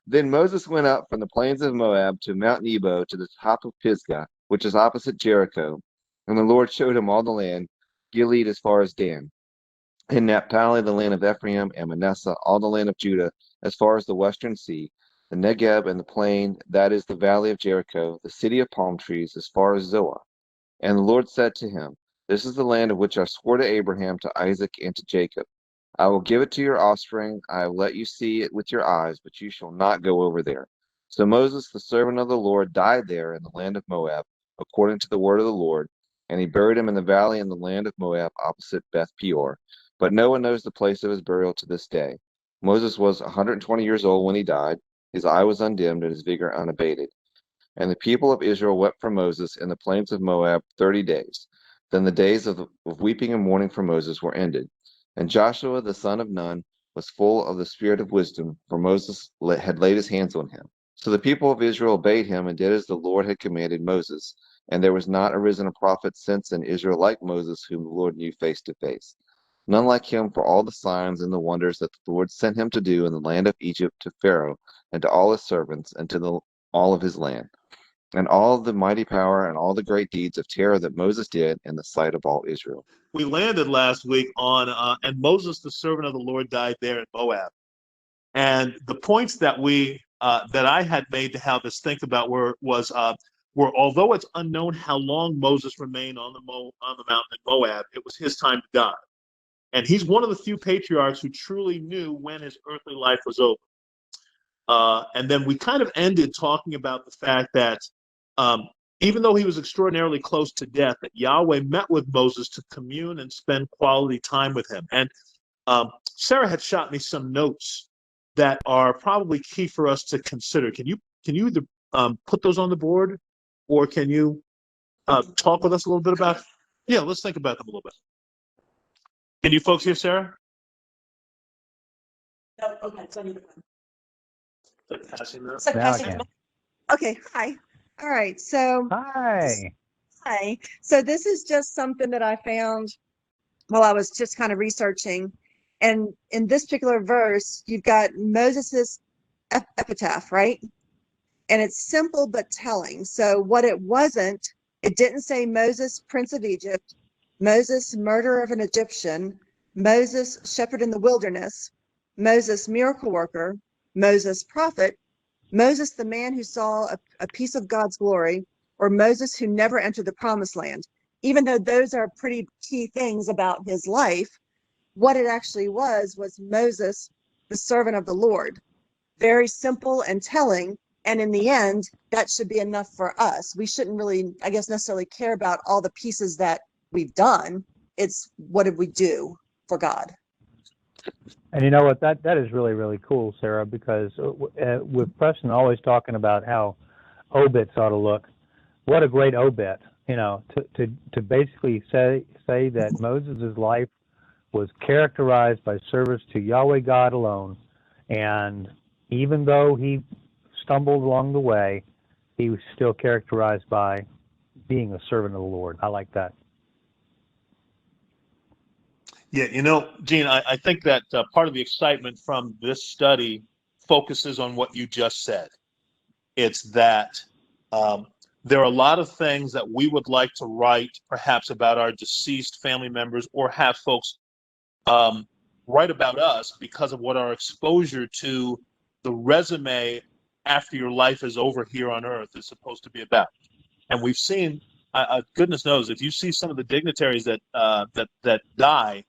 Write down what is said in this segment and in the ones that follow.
Then Moses went up from the plains of Moab to Mount Nebo to the top of Pisgah, which is opposite Jericho. And the Lord showed him all the land, Gilead as far as Dan, and Naphtali the land of Ephraim, and Manasseh all the land of Judah as far as the western sea, the Negeb and the plain, that is the valley of Jericho, the city of palm trees as far as Zoar. And the Lord said to him, This is the land of which I swore to Abraham, to Isaac, and to Jacob. I will give it to your offspring. I will let you see it with your eyes, but you shall not go over there. So Moses, the servant of the Lord, died there in the land of Moab, according to the word of the Lord, and he buried him in the valley in the land of Moab, opposite Beth Peor. But no one knows the place of his burial to this day. Moses was 120 years old when he died. His eye was undimmed and his vigor unabated. And the people of Israel wept for Moses in the plains of Moab 30 days. Then the days of weeping and mourning for Moses were ended. And Joshua the son of Nun was full of the spirit of wisdom, for Moses had laid his hands on him. So the people of Israel obeyed him and did as the Lord had commanded Moses. And there was not arisen a prophet since in Israel like Moses, whom the Lord knew face to face. None like him for all the signs and the wonders that the Lord sent him to do in the land of Egypt to Pharaoh and to all his servants and to all of his land, and all the mighty power and all the great deeds of terror that Moses did in the sight of all Israel. We landed last week on, and Moses, the servant of the Lord, died there in Moab. And the points that I had made to have us think about were although it's unknown how long Moses remained on the mountain in Moab, it was his time to die. And he's one of the few patriarchs who truly knew when his earthly life was over. And then we kind of ended talking about the fact that even though he was extraordinarily close to death, that Yahweh met with Moses to commune and spend quality time with him. And Sarah had shot me some notes that are probably key for us to consider. Can you either put those on the board, or can you talk with us a little bit about? Yeah, let's think about them a little bit. Can you folks hear Sarah? No, okay, so I need to Passing that. So passing. Okay, hi. All right, so Hi. So this is just something that I found while I was just kind of researching. And in this particular verse, you've got Moses's epitaph, right? And it's simple but telling. So what it wasn't, it didn't say Moses, Prince of Egypt, Moses, murderer of an Egyptian, Moses, shepherd in the wilderness, Moses, miracle worker, Moses, prophet, Moses, the man who saw a piece of God's glory, or Moses who never entered the promised land. Even though those are pretty key things about his life, what it actually was Moses, the servant of the Lord. Very simple and telling. And in the end, that should be enough for us. We shouldn't really, I guess, necessarily care about all the pieces that we've done. It's what did we do for God? And you know what? That is really, really cool, Sarah, because with Preston always talking about how obits ought to look. What a great obit, to basically say that Moses' life was characterized by service to Yahweh God alone. And even though he stumbled along the way, he was still characterized by being a servant of the Lord. I like that. Yeah, Gene, I think that part of the excitement from this study focuses on what you just said. It's that there are a lot of things that we would like to write, perhaps about our deceased family members, or have folks write about us because of what our exposure to the resume after your life is over here on earth is supposed to be about. And we've seen, goodness knows, if you see some of the dignitaries that die,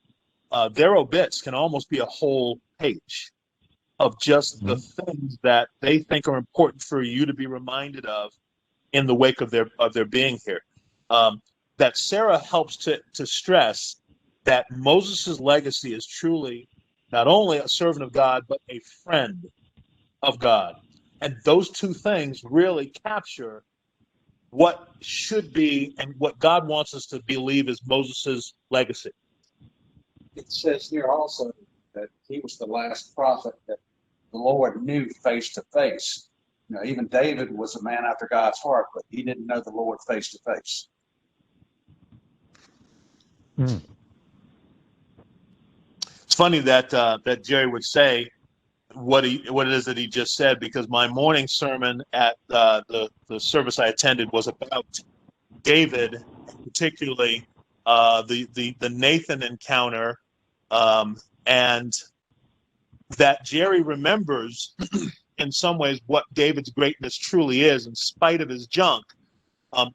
their obits can almost be a whole page of just the things that they think are important for you to be reminded of in the wake of their being here. That Sarah helps to stress that Moses' legacy is truly not only a servant of God, but a friend of God. And those two things really capture what should be and what God wants us to believe is Moses' legacy. It says here also that he was the last prophet that the Lord knew face to face. Even David was a man after God's heart, but he didn't know the Lord face to face. It's funny that Jerry would say, what it is that he just said, because my morning sermon at the service I attended was about David, particularly the Nathan encounter, and that Jerry remembers in some ways what David's greatness truly is in spite of his junk.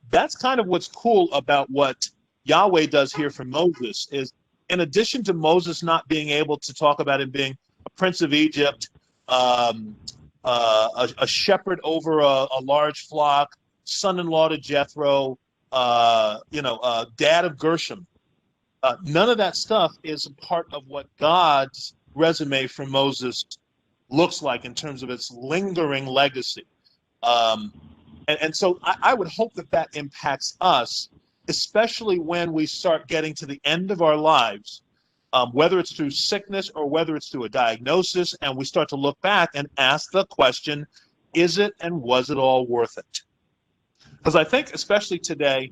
That's kind of what's cool about what Yahweh does here for Moses, is in addition to Moses not being able to talk about him being a prince of Egypt, a shepherd over a large flock, son-in-law to Jethro, dad of Gershom. None of that stuff is a part of what God's resume for Moses looks like in terms of its lingering legacy. And so I would hope that impacts us, especially when we start getting to the end of our lives, whether it's through sickness or whether it's through a diagnosis, and we start to look back and ask the question, is it and was it all worth it? Because I think, especially today,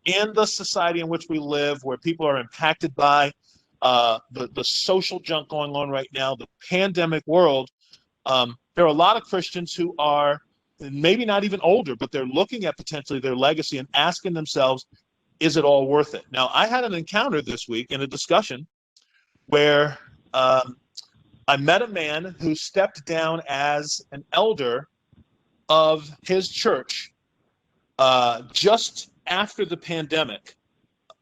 in the society in which we live, where people are impacted by the social junk going on right now, the pandemic world, there are a lot of Christians who are maybe not even older, but they're looking at potentially their legacy and asking themselves, is it all worth it? Now, I had an encounter this week in a discussion where I met a man who stepped down as an elder of his church just after the pandemic,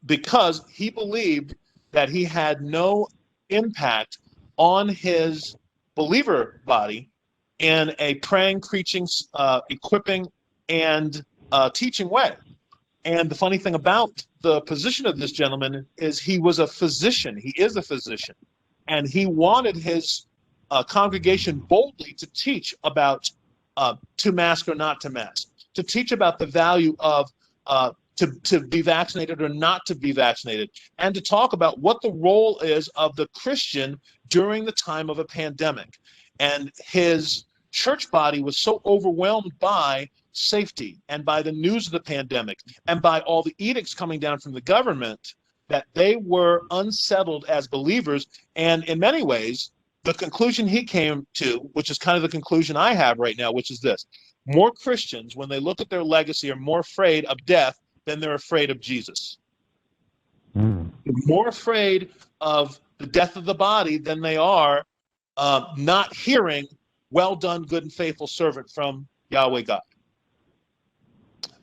because he believed that he had no impact on his believer body in a praying, preaching, equipping, and teaching way. And the funny thing about the position of this gentleman is he was a physician. He is a physician. And he wanted his congregation boldly to teach about to mask or not to mask, to teach about the value of to be vaccinated or not to be vaccinated, and to talk about what the role is of the Christian during the time of a pandemic. And his church body was so overwhelmed by safety and by the news of the pandemic and by all the edicts coming down from the government that they were unsettled as believers. And in many ways, the conclusion he came to, which is kind of the conclusion I have right now, which is this: more Christians, when they look at their legacy, are more afraid of death than they're afraid of Jesus. They're more afraid of the death of the body than they are not hearing, well done, good and faithful servant, from Yahweh God.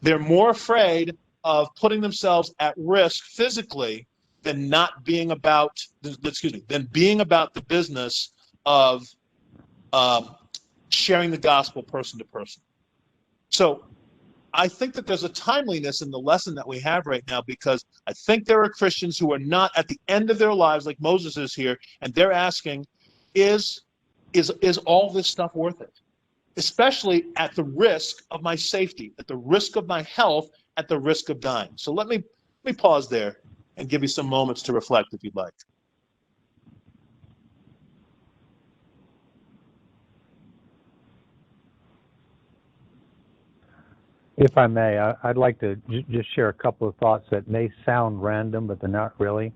They're more afraid of putting themselves at risk physically than being about the business of sharing the gospel person to person. So I think that there's a timeliness in the lesson that we have right now, because I think there are Christians who are not at the end of their lives like Moses is here, and they're asking, is all this stuff worth it? Especially at the risk of my safety, at the risk of my health, at the risk of dying. So let me pause there and give you some moments to reflect if you'd like. If I may, I'd like to just share a couple of thoughts that may sound random, but they're not really.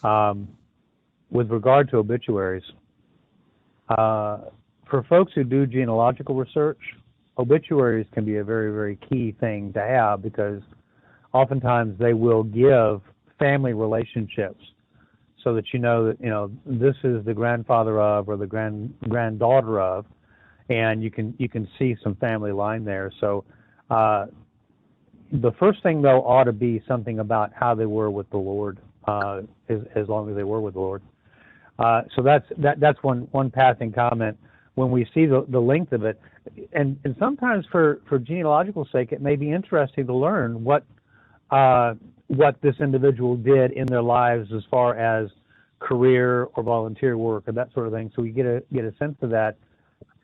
With regard to obituaries, for folks who do genealogical research, obituaries can be a very, very key thing to have, because oftentimes they will give family relationships so that you know that this is the grandfather of or the granddaughter of, and you can see some family line there. So the first thing, though, ought to be something about how they were with the Lord, as long as they were with the Lord. So that's one passing comment. When we see the length of it, and sometimes for genealogical sake, it may be interesting to learn what this individual did in their lives as far as career or volunteer work or that sort of thing. So we get a sense of that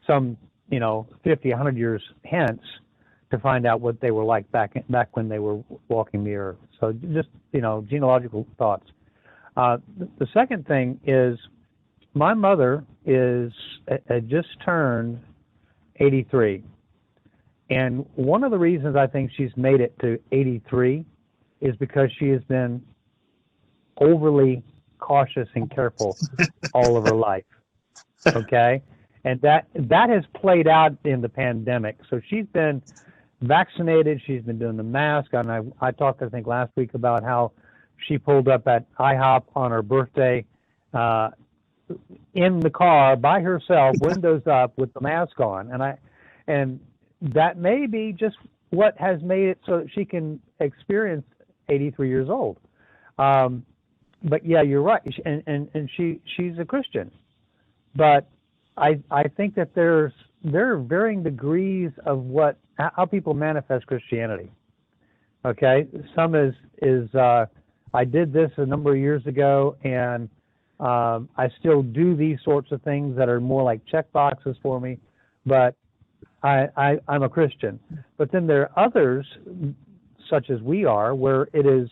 some 50, 100 years hence, to find out what they were like back when they were walking the earth. So just genealogical thoughts. The second thing is, my mother had just turned 83, and one of the reasons I think she's made it to 83 is because she has been overly cautious and careful all of her life. Okay, And that has played out in the pandemic. So she's been vaccinated. She's been doing the mask. And I talked, I think, last week about how she pulled up at IHOP on her birthday in the car by herself, windows up, with the mask on. And that may be just what has made it so that she can experience 83 years old. But yeah, you're right. And she's a Christian. But I think that there are varying degrees of how people manifest Christianity. Okay, some is I did this a number of years ago, and I still do these sorts of things that are more like check boxes for me, but I'm a Christian. But then there are others, such as we are, where it is,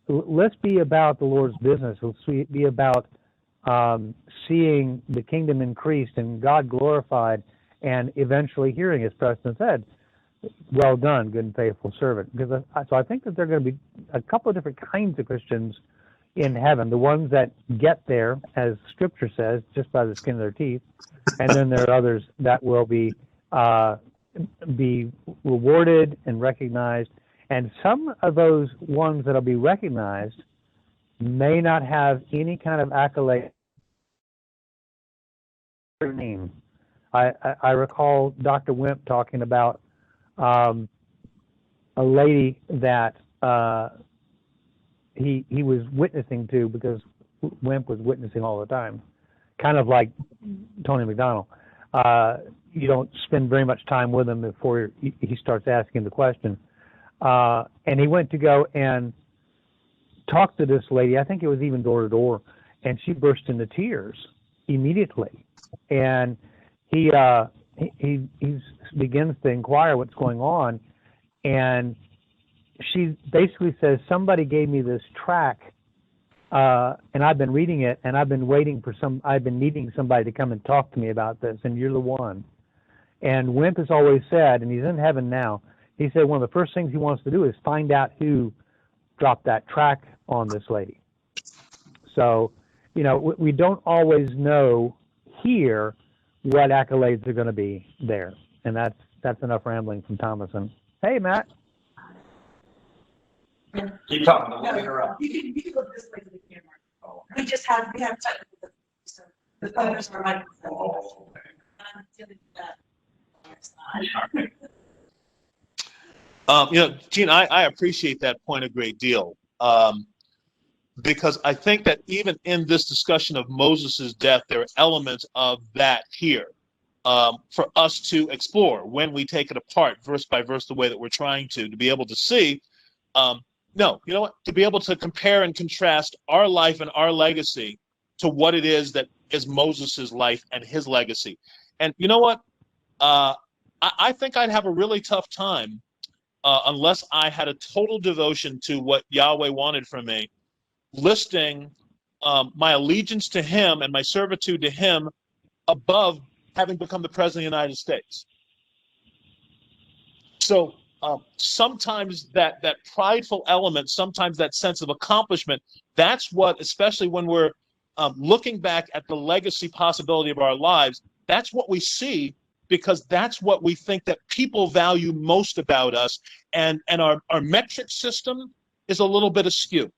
let's be about the Lord's business. Let's be about seeing the kingdom increased and God glorified, and eventually hearing, as Preston said, well done, good and faithful servant. Because so I think that there are going to be a couple of different kinds of Christians in heaven. The ones that get there, as Scripture says, just by the skin of their teeth, and then there are others that will be rewarded and recognized. And some of those ones that will be recognized may not have any kind of accolade. Name. I recall Dr. Wimp talking about a lady that he was witnessing to, because Wimp was witnessing all the time, kind of like Tony McDonald. You don't spend very much time with him before he starts asking the question. And he went to go and talk to this lady. I think it was even door to door, and she burst into tears immediately. And he begins to inquire what's going on, and she basically says, somebody gave me this tract, and I've been reading it, and I've been needing somebody to come and talk to me about this, and you're the one. And Wimp has always said, and he's in heaven now, he said one of the first things he wants to do is find out who dropped that tract on this lady. So, we don't always know here what accolades are going to be there. And that's enough rambling from Thomason. Hey, Matt. Keep talking. I'm gonna interrupt. You can go this way to the camera. Oh. We have technical, so the photos are microphone. Oh, okay. I'm dealing with that. Gene, I appreciate that point a great deal, because I think that even in this discussion of Moses' death, there are elements of that here for us to explore when we take it apart verse by verse, the way that we're trying to be able to see. No, you know what? To be able to compare and contrast our life and our legacy to what it is that is Moses' life and his legacy. And you know what? I think I'd have a really tough time unless I had a total devotion to what Yahweh wanted from me, listing my allegiance to him and my servitude to him above having become the President of the United States. So sometimes that prideful element, sometimes that sense of accomplishment, that's what, especially when we're looking back at the legacy possibility of our lives, that's what we see, because that's what we think that people value most about us, and our metric system is a little bit askew.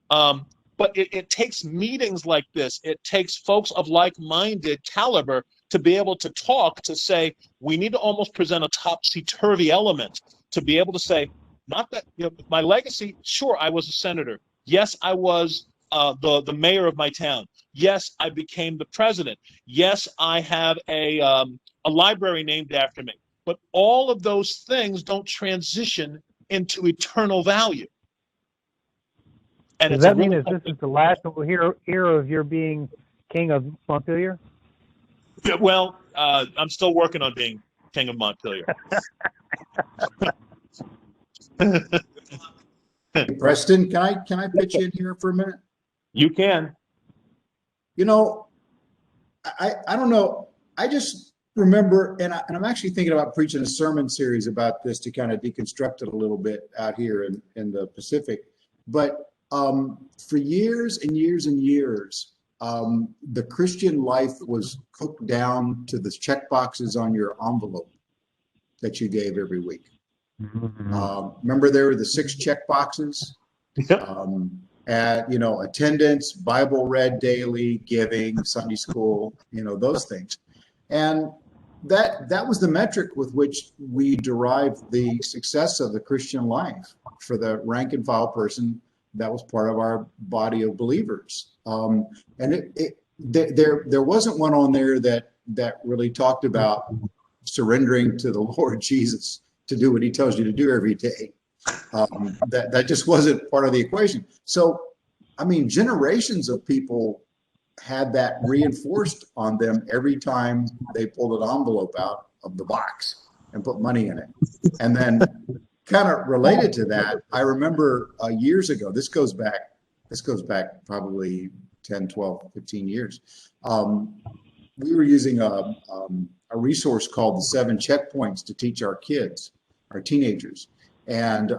But it takes meetings like this, it takes folks of like-minded caliber to be able to talk, to say, we need to almost present a topsy-turvy element, to be able to say, not that, my legacy, sure, I was a senator. Yes, I was the mayor of my town. Yes, I became the president. Yes, I have a library named after me. But all of those things don't transition into eternal value. And does that mean that this is the last era of your being king of Montpelier? Yeah, well, I'm still working on being king of Montpelier. Preston, can I pitch in here for a minute? You can. I don't know. I just remember, and I'm actually thinking about preaching a sermon series about this to kind of deconstruct it a little bit out here in the Pacific. But for years and years and years, the Christian life was cooked down to the check boxes on your envelope that you gave every week. Remember, there were the 6 check boxes. Yep. At, attendance, Bible read daily, giving, Sunday school, those things. And that was the metric with which we derived the success of the Christian life for the rank and file person that was part of our body of believers. And there wasn't one on there that really talked about surrendering to the Lord Jesus to do what he tells you to do every day. That just wasn't part of the equation. So, I mean, generations of people had that reinforced on them every time they pulled an envelope out of the box and put money in it. And then kind of related to that, I remember years ago, this goes back probably 10, 12, 15 years. We were using a resource called the 7 Checkpoints to teach our kids, our teenagers. And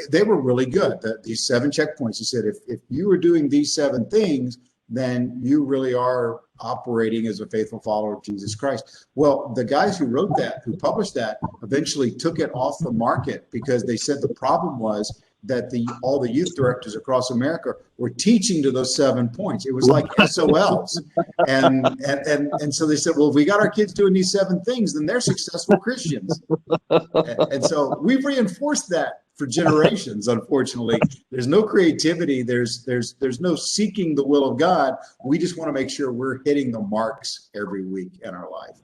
they were really good. These 7 checkpoints, he said, if you are doing these 7 things, then you really are operating as a faithful follower of Jesus Christ. Well, the guys who wrote that, who published that, eventually took it off the market because they said the problem was that all the youth directors across America were teaching to those 7 points. It was like SOLs. And so they said, well, if we got our kids doing these 7 things, then they're successful Christians. And so we've reinforced that for generations, unfortunately. There's no creativity. There's no seeking the will of God. We just want to make sure we're hitting the marks every week in our life.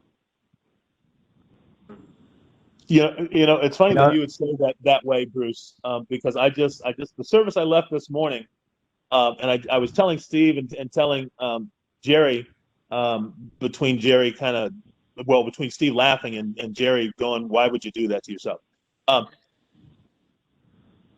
It's funny that you would say that way, Bruce, because I just the service I left this morning, and I was telling Steve and telling Jerry, between Steve laughing and Jerry going, why would you do that to yourself?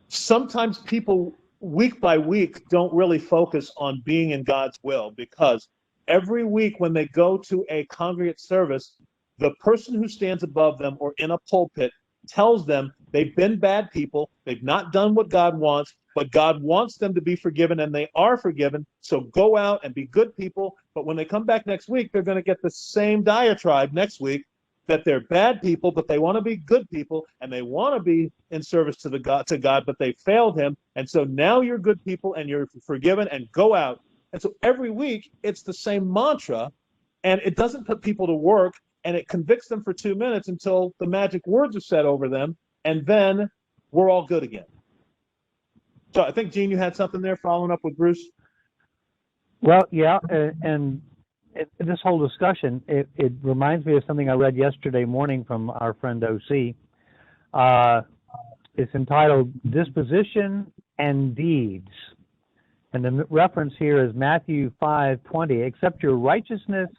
Sometimes people week by week don't really focus on being in God's will, because every week when they go to a congregate service, the person who stands above them or in a pulpit tells them they've been bad people, they've not done what God wants, but God wants them to be forgiven, and they are forgiven. So go out and be good people. But when they come back next week, they're going to get the same diatribe next week that they're bad people, but they want to be good people, and they want to be in service to God, but they failed him. And so now you're good people and you're forgiven, and go out. And so every week it's the same mantra, and it doesn't put people to work, and it convicts them for 2 minutes until the magic words are said over them, and then we're all good again. So I think, Gene, you had something there following up with Bruce? Well, yeah, and this whole discussion, it reminds me of something I read yesterday morning from our friend OC. It's entitled Disposition and Deeds. And the reference here is Matthew 5:20. Except your righteousness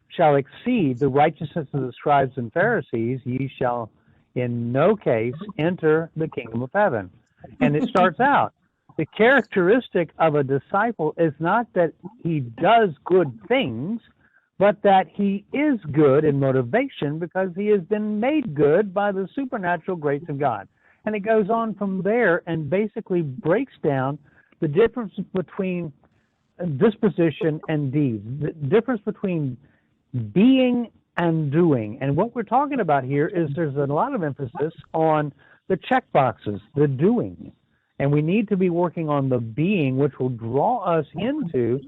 shall exceed the righteousness of the scribes and Pharisees, ye shall in no case enter the kingdom of heaven. And it starts out, the characteristic of a disciple is not that he does good things, but that he is good in motivation because he has been made good by the supernatural grace of God. And it goes on from there and basically breaks down the difference between disposition and deeds, the difference between being and doing. And what we're talking about here is there's a lot of emphasis on the check boxes, the doing. And we need to be working on the being, which will draw us into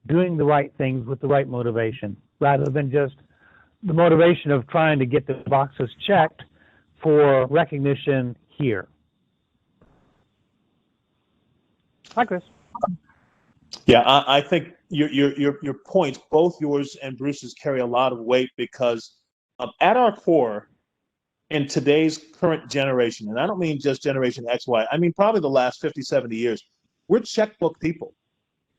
doing the right things with the right motivation, rather than just the motivation of trying to get the boxes checked for recognition here. Hi, Chris. Yeah, I think your points, both yours and Bruce's, carry a lot of weight, because at our core, in today's current generation, and I don't mean just Generation X, Y, I mean probably the last 50, 70 years, we're checkbook people.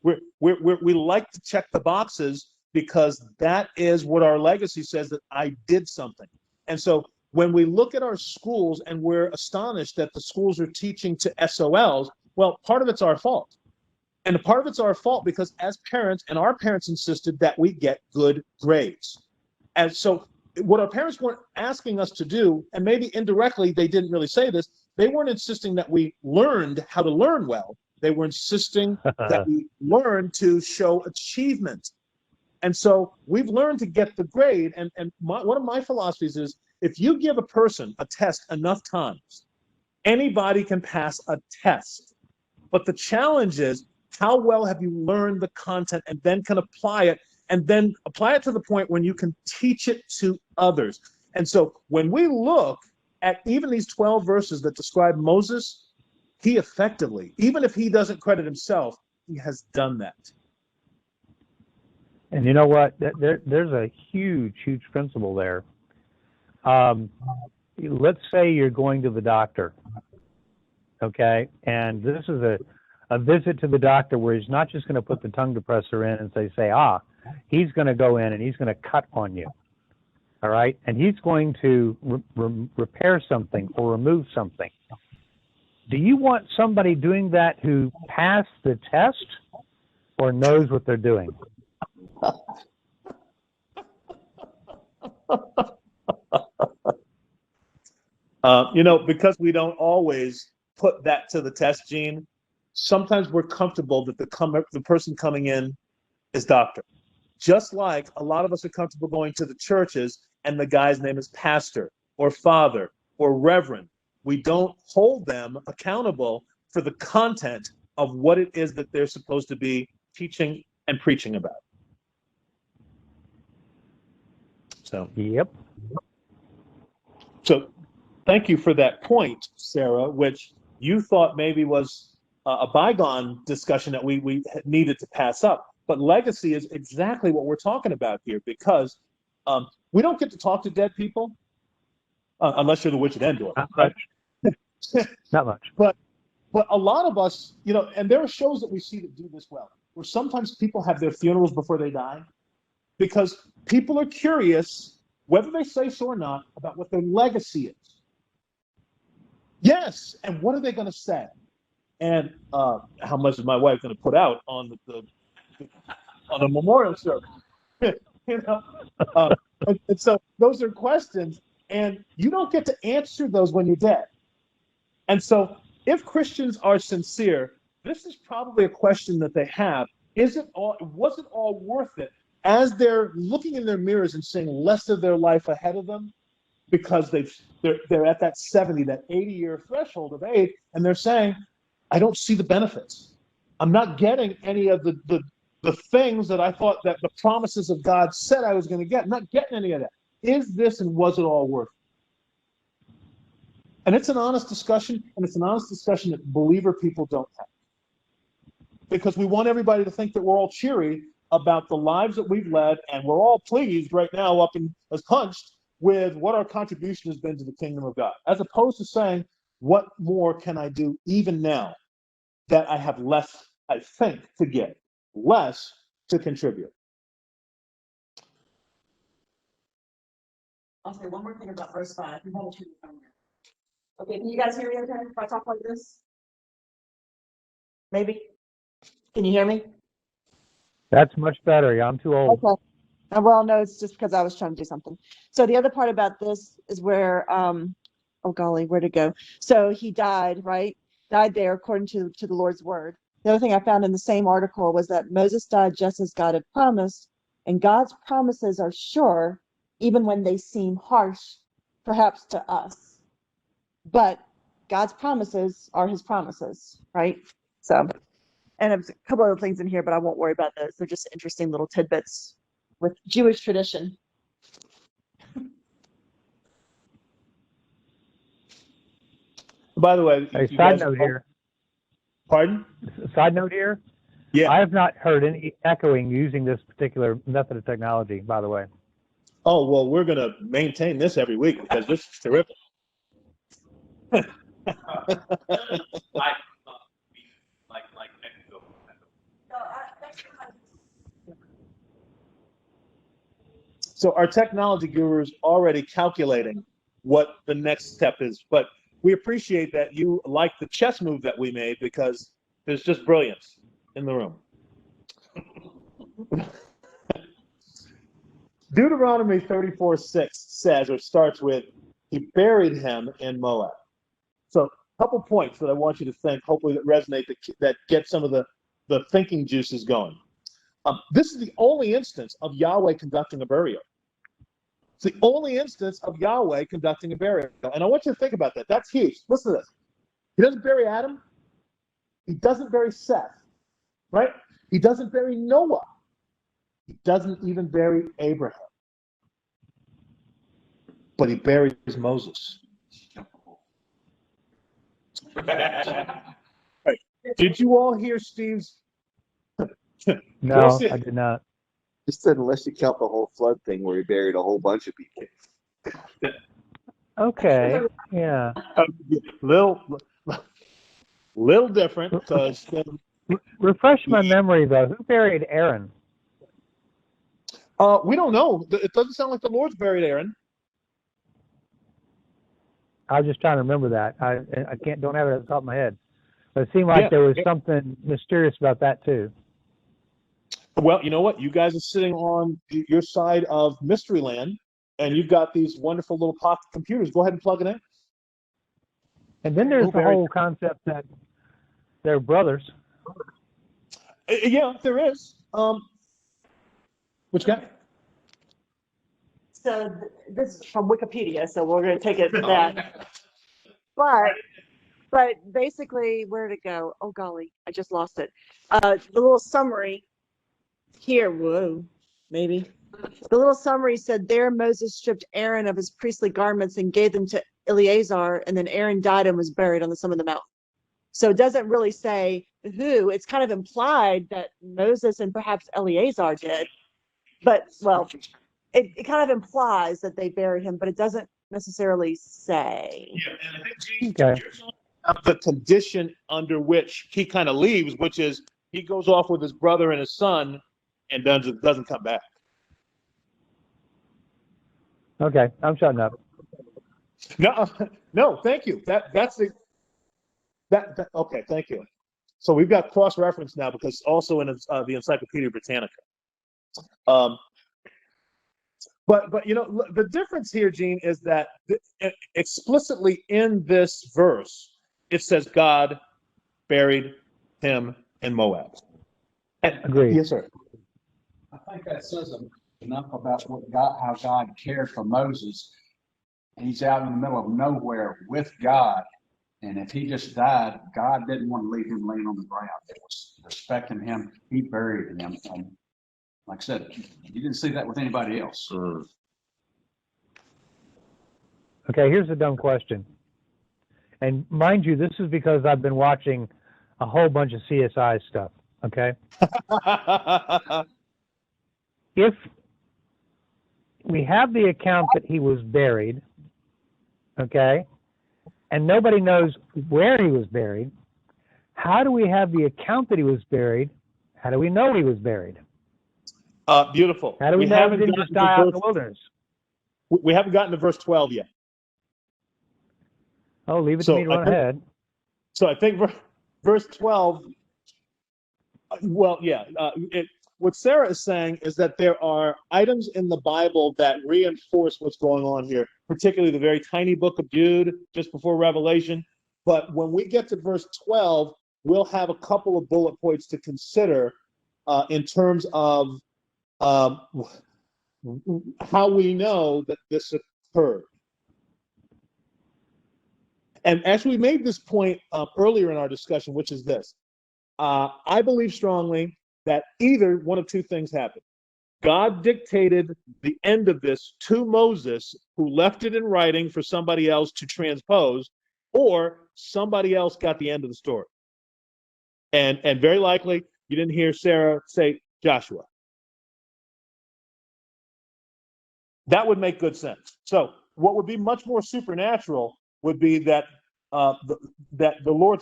We like to check the boxes because that is what our legacy says, that I did something. And so when we look at our schools and we're astonished that the schools are teaching to SOLs, well, part of it's our fault. And part of it's our fault because as parents, and our parents insisted that we get good grades. And so what our parents weren't asking us to do, and maybe indirectly they didn't really say this, they weren't insisting that we learned how to learn well. They were insisting that we learn to show achievement. And so we've learned to get the grade. And one of my philosophies is if you give a person a test enough times, anybody can pass a test. But the challenge is, how well have you learned the content and then can apply it, and then apply it to the point when you can teach it to others. And so when we look at even these 12 verses that describe Moses, he effectively, even if he doesn't credit himself, he has done that. And you know what? There's a huge, huge principle there. Let's say you're going to the doctor, okay? And this is a visit to the doctor where he's not just going to put the tongue depressor in and say, he's going to go in and he's going to cut on you, all right? And he's going to repair something or remove something. Do you want somebody doing that who passed the test or knows what they're doing? Because we don't always put that to the test, Gene, sometimes we're comfortable that the person coming in is doctor. Just like a lot of us are comfortable going to the churches and the guy's name is pastor or father or reverend. We don't hold them accountable for the content of what it is that they're supposed to be teaching and preaching about. Yep. So thank you for that point, Sarah, which you thought maybe was a bygone discussion that we needed to pass up. But legacy is exactly what we're talking about here, because we don't get to talk to dead people unless you're the witch at Endor. Not much. Not much. But a lot of us, and there are shows that we see that do this well, where sometimes people have their funerals before they die, because people are curious, whether they say so or not, about what their legacy is. Yes, and what are they going to say? And how much is my wife going to put out on on a memorial service? And so those are questions, and you don't get to answer those when you're dead. And so if Christians are sincere, this is probably a question that they have. Was it all worth it, as they're looking in their mirrors and seeing less of their life ahead of them, because they're at that 70, that 80-year threshold of age, and they're saying, I don't see the benefits. I'm not getting any of the things that I thought that the promises of God said I was going to get. I'm not getting any of that. Is this and was it all worth it? And it's an honest discussion, and it's an honest discussion that believer people don't have. Because we want everybody to think that we're all cheery about the lives that we've led, and we're all pleased right now up in as punched with what our contribution has been to the kingdom of God, as opposed to saying, what more can I do even now that I have less, I think, to give, less to contribute? I'll say one more thing about verse 5. Okay, can you guys hear me okay if I talk like this? Maybe? Can you hear me? That's much better. Yeah, I'm too old. Okay. Well, no, it's just because I was trying to do something. So the other part about this is where, oh golly, where'd it go? So he died, right? Died there according to the Lord's word. The other thing I found in the same article was that Moses died just as God had promised, and God's promises are sure, even when they seem harsh, perhaps to us. But God's promises are his promises, right? So, and there's a couple other things in here, but I won't worry about those. They're just interesting little tidbits with Jewish tradition. By the way, A side note here. Pardon? Side note here. Yeah. I have not heard any echoing using this particular method of technology, by the way. Oh, well, we're going to maintain this every week because this is terrific. So our technology guru is already calculating what the next step is, but we appreciate that you like the chess move that we made, because there's just brilliance in the room. Deuteronomy 34:6 says, or starts with, he buried him in Moab. So couple points that I want you to think, hopefully that resonate, that get some of the thinking juices going. This is the only instance of Yahweh conducting a burial. It's the only instance of Yahweh conducting a burial. And I want you to think about that. That's huge. Listen to this. He doesn't bury Adam. He doesn't bury Seth, right? He doesn't bury Noah. He doesn't even bury Abraham. But he buries Moses. Right. Did you all hear Steve's? No, I did not. He said, unless you count the whole flood thing where he buried a whole bunch of people. Okay, yeah. Little different because Refresh my memory though. Who buried Aaron? we don't know. It doesn't sound like the Lord's buried Aaron. I was just trying to remember that. I don't have it at the top of my head. But it seemed like there was something mysterious about that too. Well, you know what? You guys are sitting on your side of Mystery Land, and you've got these wonderful little pocket computers. Go ahead and plug it in. And then there's the whole concept that they're brothers. Yeah, there is. Which guy? So this is from Wikipedia, so we're going to take it that. But basically, where'd it go? Oh golly, I just lost it. The little summary here, maybe. The little summary said, there Moses stripped Aaron of his priestly garments and gave them to Eleazar, and then Aaron died and was buried on the summit of the mountain. So it doesn't really say who. It's kind of implied that Moses and perhaps Eleazar did. But, well, it kind of implies that they buried him, but it doesn't necessarily say. Yeah, and I think the condition under which he kind of leaves, which is he goes off with his brother and his son and doesn't come back. Okay, I'm shutting up. No, thank you. That's okay, thank you. So we've got cross-reference now because also in the Encyclopedia Britannica. But you know, the difference here, Gene, is that explicitly in this verse, it says God buried him in Moab. Agreed. Yes, sir. I think that says enough about how God cared for Moses. He's out in the middle of nowhere with God, and if he just died, God didn't want to leave him laying on the ground. It was respecting him. He buried him, and like I said, you didn't see that with anybody else. Okay, here's a dumb question. And mind you, this is because I've been watching a whole bunch of CSI stuff, okay? If we have the account that he was buried, okay, and nobody knows where he was buried, how do we have the account that he was buried? How do we know he was buried? Beautiful. How do we know he didn't just die out in the wilderness? We haven't gotten to verse 12 yet. Oh, leave it to me to run ahead. So I think verse 12, well, yeah. What Sarah is saying is that there are items in the Bible that reinforce what's going on here, particularly the very tiny book of Jude, just before Revelation. But when we get to verse 12, we'll have a couple of bullet points to consider in terms of how we know that this occurred. And as we made this point earlier in our discussion, which is this, I believe strongly that either one of two things happened. God dictated the end of this to Moses, who left it in writing for somebody else to transpose, or somebody else got the end of the story. And very likely, you didn't hear Sarah say Joshua. That would make good sense. So what would be much more supernatural would be that that the Lord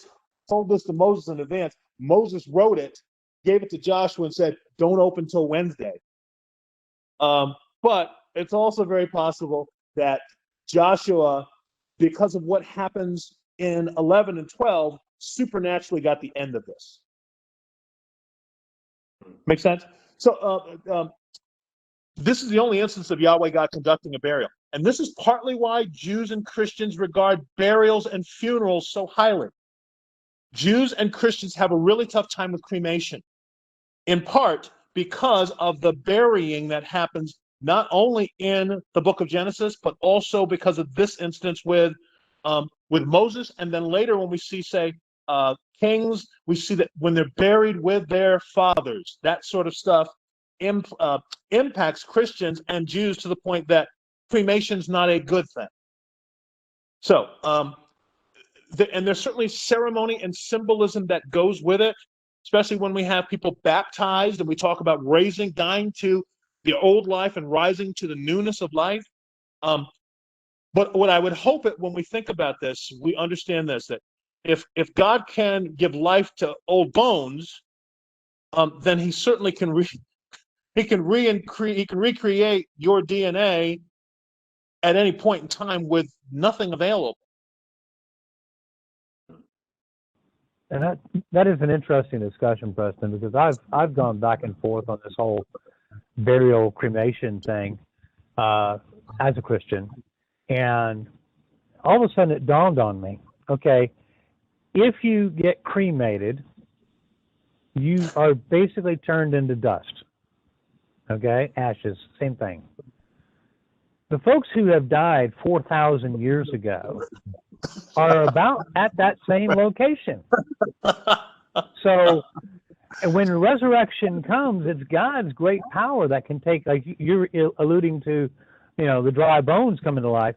told this to Moses in advance. Moses wrote it, gave it to Joshua, and said, "Don't open till Wednesday." But it's also very possible that Joshua, because of what happens in 11 and 12, supernaturally got the end of this. Make sense? So this is the only instance of Yahweh God conducting a burial. And this is partly why Jews and Christians regard burials and funerals so highly. Jews and Christians have a really tough time with cremation, in part because of the burying that happens not only in the book of Genesis, but also because of this instance with Moses. And then later when we see, say, kings, we see that when they're buried with their fathers, that sort of stuff impacts Christians and Jews to the point that cremation's not a good thing. So, and there's certainly ceremony and symbolism that goes with it, especially when we have people baptized and we talk about dying to the old life and rising to the newness of life. But what I would hope that when we think about this, we understand this, that if God can give life to old bones, then he certainly can recreate your DNA at any point in time with nothing available. And that is an interesting discussion, Preston, because I've gone back and forth on this whole burial cremation thing as a Christian, and all of a sudden it dawned on me, okay, if you get cremated, you are basically turned into dust, okay, ashes, same thing. The folks who have died 4,000 years ago are about at that same location. So when resurrection comes, it's God's great power that can take, like you're alluding to, the dry bones coming to life.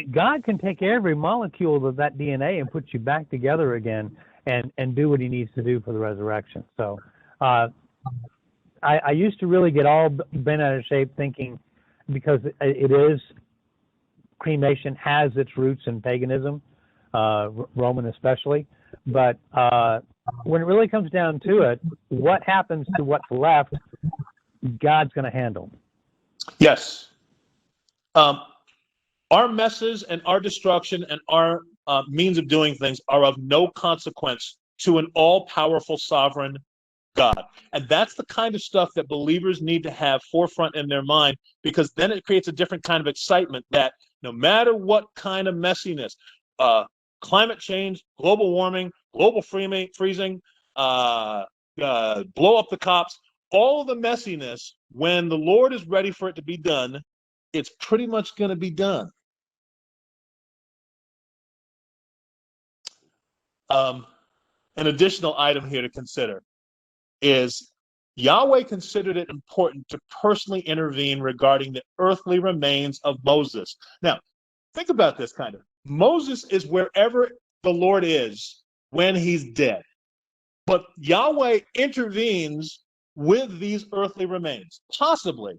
God can take every molecule of that DNA and put you back together again and do what he needs to do for the resurrection. So I used to really get all bent out of shape thinking, because cremation has its roots in paganism, Roman especially. But when it really comes down to it, what happens to what's left, God's going to handle. Yes. Our messes and our destruction and our means of doing things are of no consequence to an all-powerful sovereign God. And that's the kind of stuff that believers need to have forefront in their mind, because then it creates a different kind of excitement that no matter what kind of messiness, climate change, global warming, global freezing, blow up the cops, all of the messiness, when the Lord is ready for it to be done, it's pretty much going to be done. An additional item here to consider is Yahweh considered it important to personally intervene regarding the earthly remains of Moses. Now, think about this kind of. Moses is wherever the Lord is when he's dead. But Yahweh intervenes with these earthly remains, possibly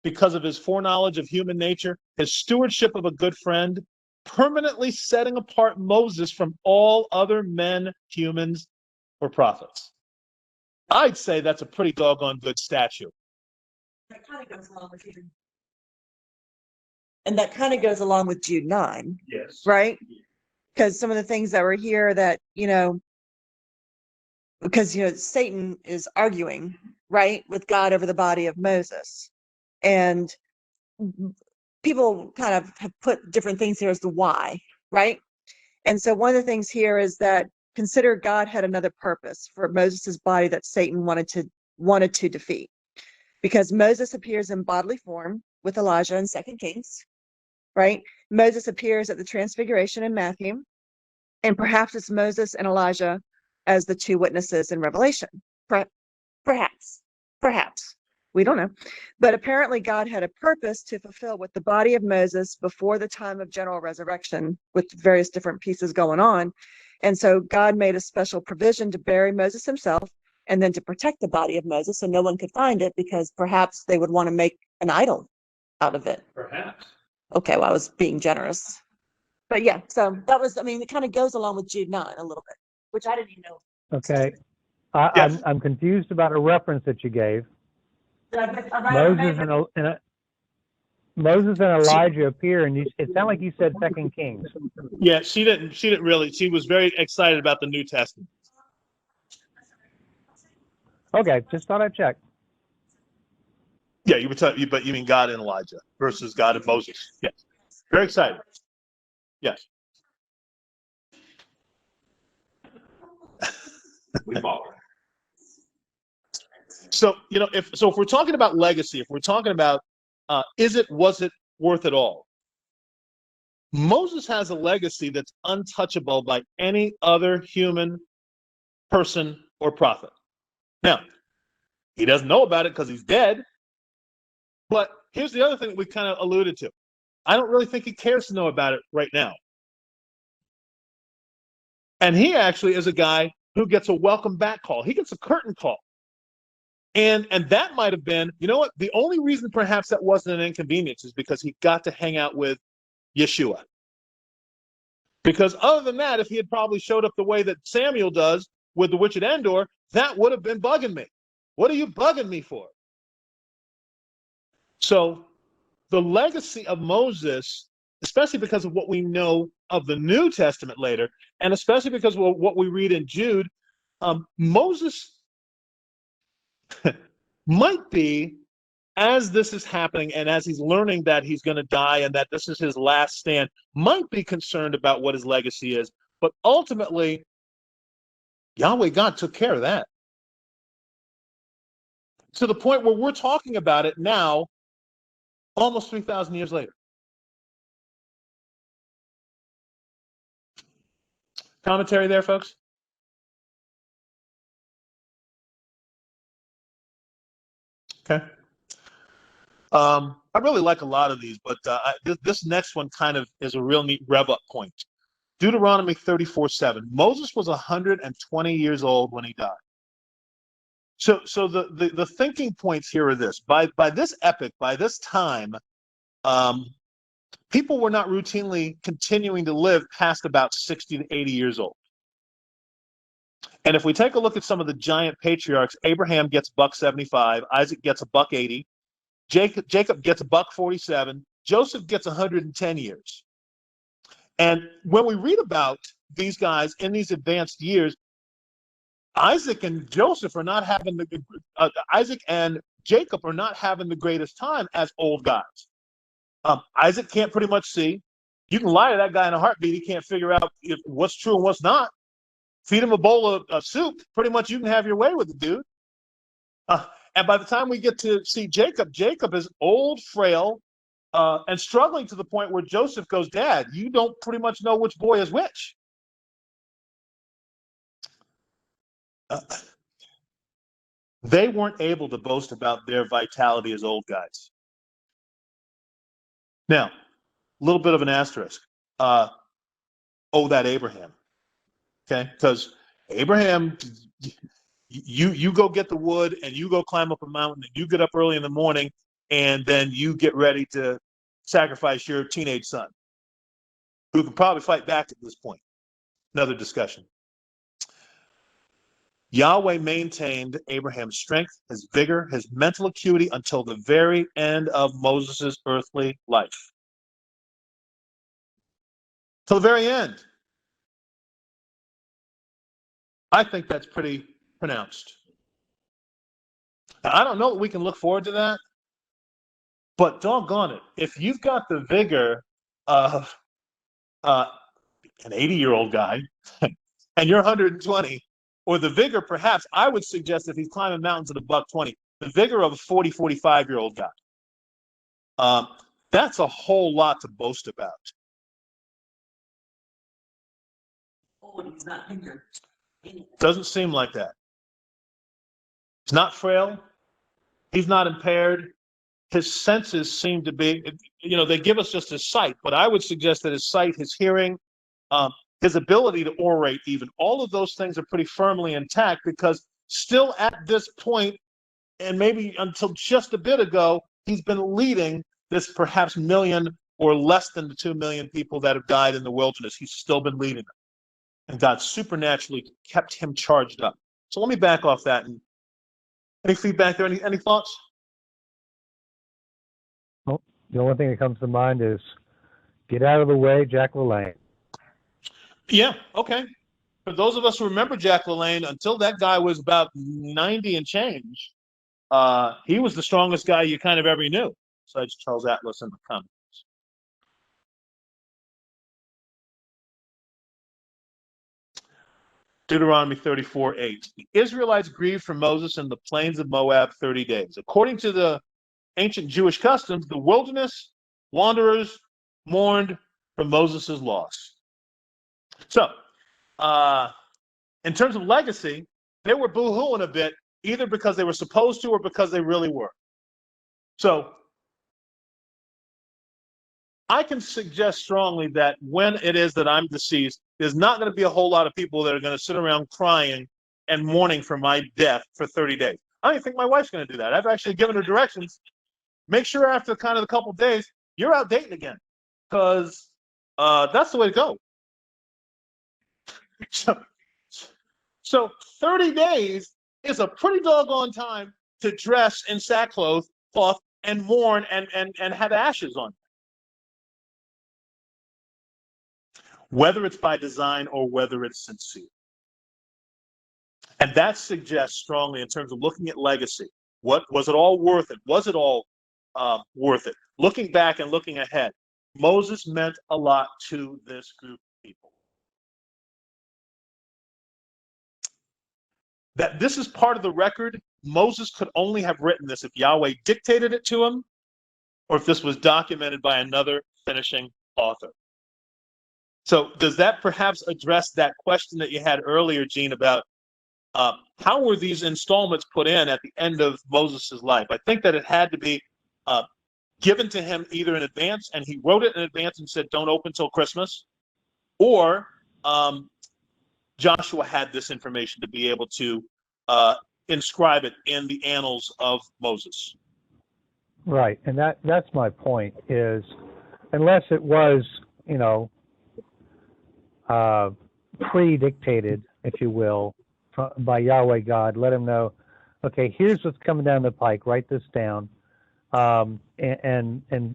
because of his foreknowledge of human nature, his stewardship of a good friend, permanently setting apart Moses from all other men, humans, or prophets. I'd say that's a pretty doggone good statue. That kind of goes along with Jude. And that kind of goes along with Jude 9. Yes. Right? Because some of the things that were here that, because, Satan is arguing, right, with God over the body of Moses. And people kind of have put different things here as to why, right? And so one of the things here is that consider God had another purpose for Moses's body that Satan wanted to defeat. Because Moses appears in bodily form with Elijah in 2 Kings, right? Moses appears at the Transfiguration in Matthew, and perhaps it's Moses and Elijah as the two witnesses in Revelation. Perhaps. We don't know. But apparently God had a purpose to fulfill with the body of Moses before the time of general resurrection, with various different pieces going on. And so God made a special provision to bury Moses himself and then to protect the body of Moses so no one could find it, because perhaps they would want to make an idol out of it. Perhaps. Okay, well, I was being generous. But yeah, so that was, it kind of goes along with Jude 9 a little bit, which I didn't even know. Okay. Yes. I'm confused about a reference that you gave. Moses and Elijah appear, and it sounded like you said 2 Kings. Yeah, she didn't really. She was very excited about the New Testament. Okay, just thought I'd check. Yeah, you were talking, but you mean God and Elijah versus God and Moses. Yes. Very excited. Yes. We follow. So, if we're talking about legacy, if we're talking about was it worth it all? Moses has a legacy that's untouchable by any other human person or prophet. Now, he doesn't know about it because he's dead. But here's the other thing that we kind of alluded to. I don't really think he cares to know about it right now. And he actually is a guy who gets a welcome back call. He gets a curtain call. And that might have been, you know what? The only reason perhaps that wasn't an inconvenience is because he got to hang out with Yeshua. Because other than that, if he had probably showed up the way that Samuel does with the witch at Endor, that would have been bugging me. What are you bugging me for? So the legacy of Moses, especially because of what we know of the New Testament later, and especially because of what we read in Jude, Moses might be, as this is happening and as he's learning that he's going to die and that this is his last stand, might be concerned about what his legacy is. But ultimately, Yahweh God took care of that. To the point where we're talking about it now, almost 3,000 years later. Commentary there, folks? Okay. I really like a lot of these, but this next one kind of is a real neat rev-up point. Deuteronomy 34:7. Moses was 120 years old when he died. So the thinking points here are this. By this epoch, by this time, people were not routinely continuing to live past about 60 to 80 years old. And if we take a look at some of the giant patriarchs, Abraham gets $175, Isaac gets $180, Jacob gets $147, Joseph gets 110 years. And when we read about these guys in these advanced years, Isaac and Jacob are not having the greatest time as old guys. Isaac can't pretty much see. You can lie to that guy in a heartbeat. He can't figure out what's true and what's not. Feed him a bowl of soup. Pretty much you can have your way with the dude. And by the time we get to see Jacob is old, frail, and struggling to the point where Joseph goes, Dad, you don't pretty much know which boy is which. They weren't able to boast about their vitality as old guys. Now, a little bit of an asterisk. That Abraham. Okay? Because Abraham, you go get the wood and you go climb up a mountain and you get up early in the morning and then you get ready to sacrifice your teenage son, who could probably fight back at this point. Another discussion. Yahweh maintained Abraham's strength, his vigor, his mental acuity until the very end of Moses' earthly life. Till the very end. I think that's pretty pronounced. Now, I don't know that we can look forward to that, but doggone it, if you've got the vigor of an 80-year-old guy and you're 120, or the vigor, perhaps, I would suggest if he's climbing mountains at $120, the vigor of a 40, 45-year-old guy. That's a whole lot to boast about. Oh, he's not bigger. Doesn't seem like that. He's not frail. He's not impaired. His senses seem to be, they give us just his sight, but I would suggest that his sight, his hearing, his ability to orate even, all of those things are pretty firmly intact because still at this point, and maybe until just a bit ago, he's been leading this perhaps million or less than the 2 million people that have died in the wilderness. He's still been leading them. And God supernaturally kept him charged up. So let me back off that. And any feedback there? Any thoughts? Well, the only thing that comes to mind is get out of the way, Jack LaLanne. Yeah, okay. For those of us who remember Jack LaLanne, until that guy was about 90 and change, he was the strongest guy you kind of ever knew, besides Charles Atlas and the Commons. Deuteronomy 34:8. The Israelites grieved for Moses in the plains of Moab 30 days. According to the ancient Jewish customs, the wilderness wanderers mourned for Moses' loss. So, in terms of legacy, they were boo-hooing a bit, either because they were supposed to or because they really were. So, I can suggest strongly that when it is that I'm deceased, there's not going to be a whole lot of people that are going to sit around crying and mourning for my death for 30 days. I don't even think my wife's going to do that. I've actually given her directions. Make sure after kind of a couple of days, you're out dating again, because that's the way to go. So 30 days is a pretty doggone time to dress in sackcloth, cloth, and mourn and have ashes on. Whether it's by design or whether it's sincere. And that suggests strongly in terms of looking at legacy. What was it all worth it? Was it all worth it? Looking back and looking ahead, Moses meant a lot to this group of people. That this is part of the record. Moses could only have written this if Yahweh dictated it to him, or if this was documented by another finishing author. So does that perhaps address that question that you had earlier, Gene, about how were these installments put in at the end of Moses' life? I think that it had to be given to him either in advance, and he wrote it in advance and said, don't open till Christmas, or Joshua had this information to be able to inscribe it in the annals of Moses. Right, and that's my point, is unless it was, pre-dictated, if you will, by Yahweh God, let him know, okay, here's what's coming down the pike, write this down. And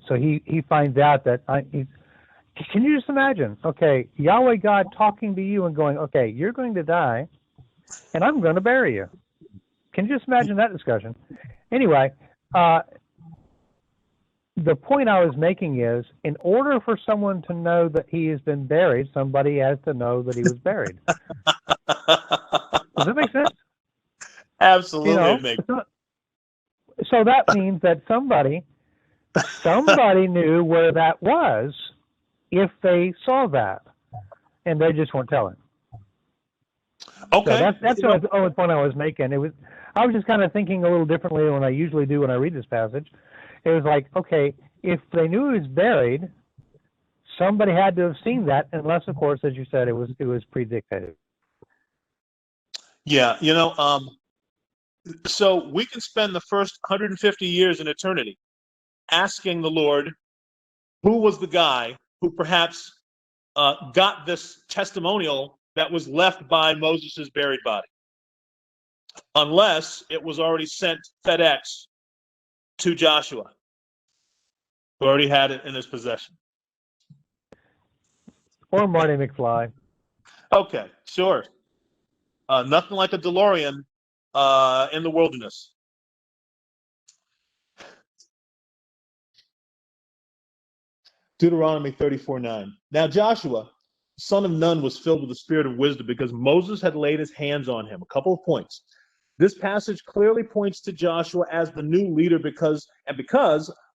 so he finds out that, can you just imagine, okay, Yahweh God talking to you and going, okay, you're going to die, and I'm going to bury you. Can you just imagine that discussion? Anyway, the point I was making is, in order for someone to know that he has been buried, somebody has to know that he was buried. Does that make sense? Absolutely, it makes sense. So that means that somebody knew where that was if they saw that, and they just weren't telling. Okay, so that's the only point I was making. I was just kind of thinking a little differently than I usually do when I read this passage. It was like, okay, if they knew he was buried, somebody had to have seen that, unless, of course, as you said, it was predicted. Yeah, so we can spend the first 150 years in eternity asking the Lord, who was the guy who perhaps got this testimonial that was left by Moses' buried body, unless it was already sent FedEx to Joshua, who already had it in his possession. Or Marty McFly. Okay, sure. Nothing like a DeLorean in the wilderness. Deuteronomy 34:9. Now Joshua, son of Nun, was filled with the spirit of wisdom because Moses had laid his hands on him. A couple of points. This passage clearly points to Joshua as the new leader because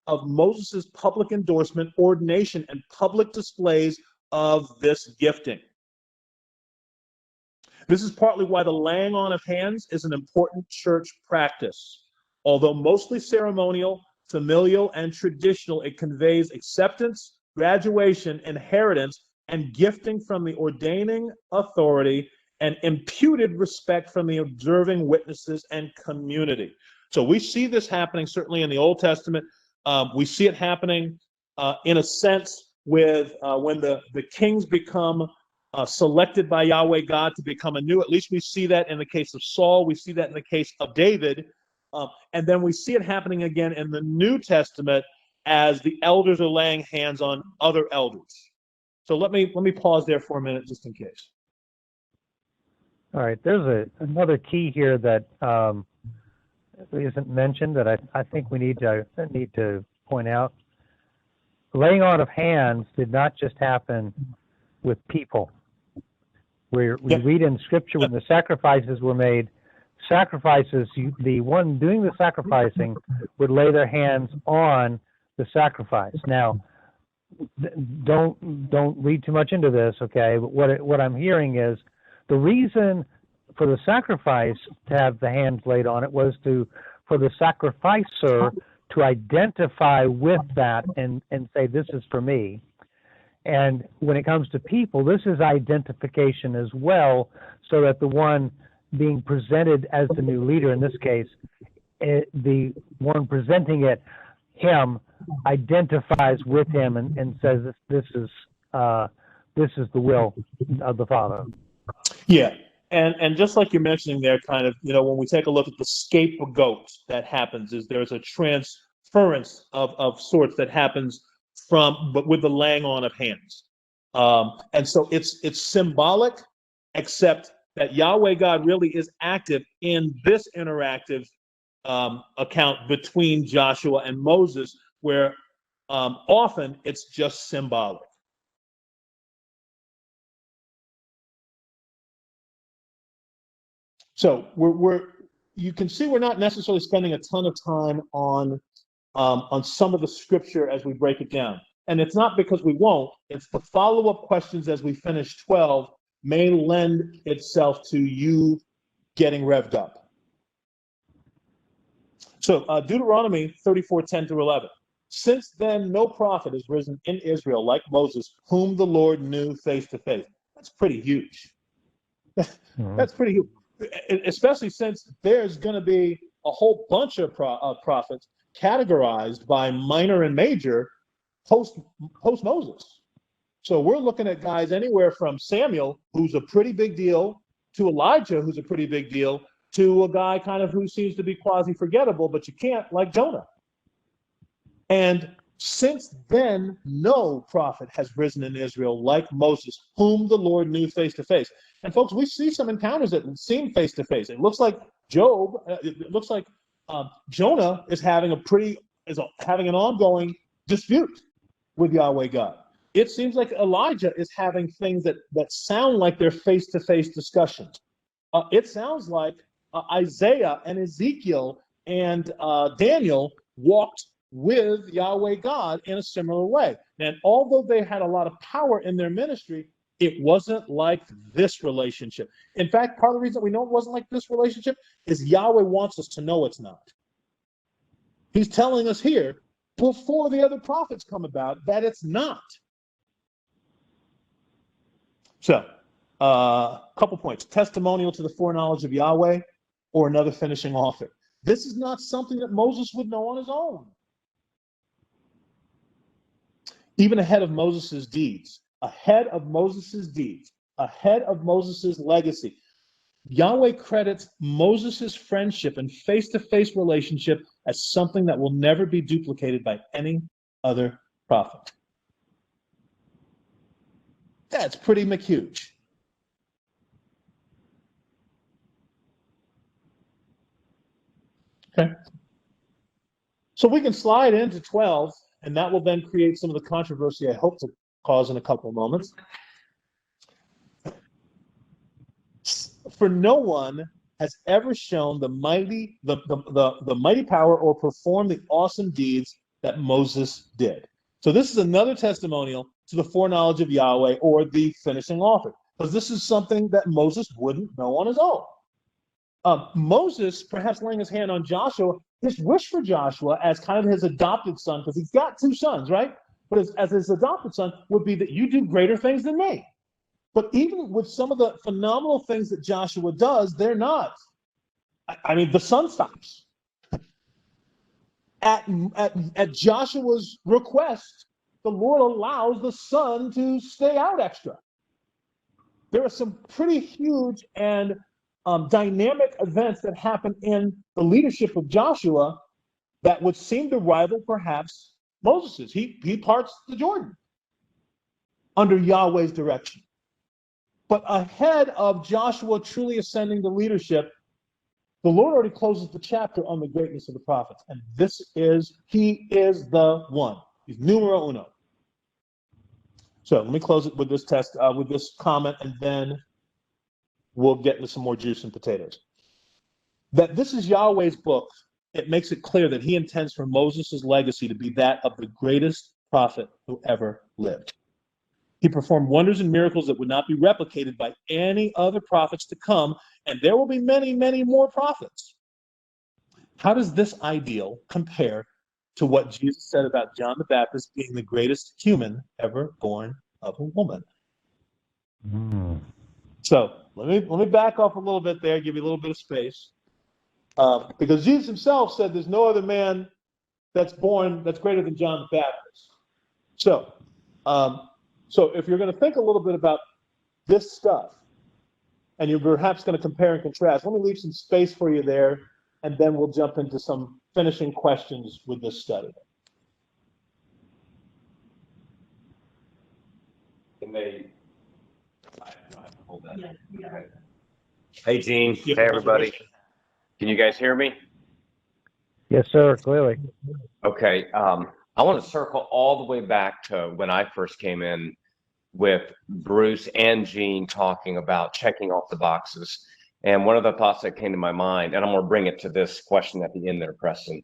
of Moses' public endorsement, ordination, and public displays of this gifting. This is partly why the laying on of hands is an important church practice. Although mostly ceremonial, familial, and traditional, it conveys acceptance, graduation, inheritance, and gifting from the ordaining authority, and imputed respect from the observing witnesses and community. So we see this happening certainly in the Old Testament. We see it happening in a sense with when the kings become selected by Yahweh God to become anew. At least we see that in the case of Saul. We see that in the case of David. And then we see it happening again in the New Testament as the elders are laying hands on other elders. So let me pause there for a minute just in case. All right, there's another key here that isn't mentioned that I think we need to point out. Laying on of hands did not just happen with people. where we Yep. read in Scripture when the sacrifices were made, the one doing the sacrificing would lay their hands on the sacrifice. Now, don't read too much into this, okay? But what I'm hearing is the reason for the sacrifice to have the hands laid on it was for the sacrificer to identify with that and say, this is for me. And when it comes to people, this is identification as well, so that the one being presented as the new leader, in this case, the one presenting it, him, identifies with him and says, this is the will of the Father. Yeah. And just like you're mentioning there, kind of, when we take a look at the scapegoat that happens, is there's a transference of sorts that happens but with the laying on of hands. And so it's symbolic, except that Yahweh God really is active in this interactive account between Joshua and Moses, where often it's just symbolic. So you can see we're not necessarily spending a ton of time on some of the scripture as we break it down. And it's not because we won't, it's the follow-up questions as we finish 12 may lend itself to you getting revved up. So Deuteronomy 34:10-11. Since then, no prophet has risen in Israel like Moses, whom the Lord knew face to face. That's pretty huge. That's pretty huge. Especially since there's going to be a whole bunch of prophets categorized by minor and major post Moses. So we're looking at guys anywhere from Samuel, who's a pretty big deal, to Elijah, who's a pretty big deal, to a guy kind of who seems to be quasi-forgettable, but you can't, like Jonah. And since then, no prophet has risen in Israel like Moses, whom the Lord knew face to face. And folks, we see some encounters that seem face to face. It looks like it looks like Jonah is having an ongoing dispute with Yahweh God. It seems like Elijah is having things that sound like they're face to face discussions. It sounds like Isaiah and Ezekiel and Daniel walked with Yahweh God in a similar way. And although they had a lot of power in their ministry, it wasn't like this relationship. In fact, part of the reason we know it wasn't like this relationship is Yahweh wants us to know it's not. He's telling us here, before the other prophets come about, that it's not. So, a couple points. Testimonial to the foreknowledge of Yahweh, or another finishing author. This is not something that Moses would know on his own. Even ahead of Moses' deeds, ahead of Moses' legacy, Yahweh credits Moses' friendship and face-to-face relationship as something that will never be duplicated by any other prophet. That's pretty McHuge. Okay. So we can slide into 12, and that will then create some of the controversy I hope to cause in a couple of moments. For no one has ever shown the mighty power or performed the awesome deeds that Moses did. So this is another testimonial to the foreknowledge of Yahweh, or the finishing author, because this is something that Moses wouldn't know on his own. Moses, perhaps laying his hand on Joshua, his wish for Joshua as kind of his adopted son, because he's got two sons, right? But as his adopted son would be that you do greater things than me. But even with some of the phenomenal things that Joshua does, they're not. I mean, the sun stops. At Joshua's request, the Lord allows the sun to stay out extra. There are some pretty huge and dynamic events that happen in the leadership of Joshua that would seem to rival perhaps Moses's. He parts the Jordan under Yahweh's direction. But ahead of Joshua truly ascending to leadership, the Lord already closes the chapter on the greatness of the prophets. And he is the one. He's numero uno. So let me close it with this comment, and then we'll get into some more juice and potatoes. That this is Yahweh's book, it makes it clear that he intends for Moses' legacy to be that of the greatest prophet who ever lived. He performed wonders and miracles that would not be replicated by any other prophets to come, and there will be many, many more prophets. How does this ideal compare to what Jesus said about John the Baptist being the greatest human ever born of a woman? So let me back off a little bit there, give you a little bit of space. Because Jesus himself said there's no other man that's born that's greater than John the Baptist. So if you're going to think a little bit about this stuff, and you're perhaps going to compare and contrast, let me leave some space for you there, and then we'll jump into some finishing questions with this study. Can they hold that? Okay. Hey, Gene. Hey, everybody. Can you guys hear me? Yes, sir, clearly. Okay. I want to circle all the way back to when I first came in with Bruce and Gene talking about checking off the boxes. And one of the thoughts that came to my mind, and I'm going to bring it to this question at the end there, Preston.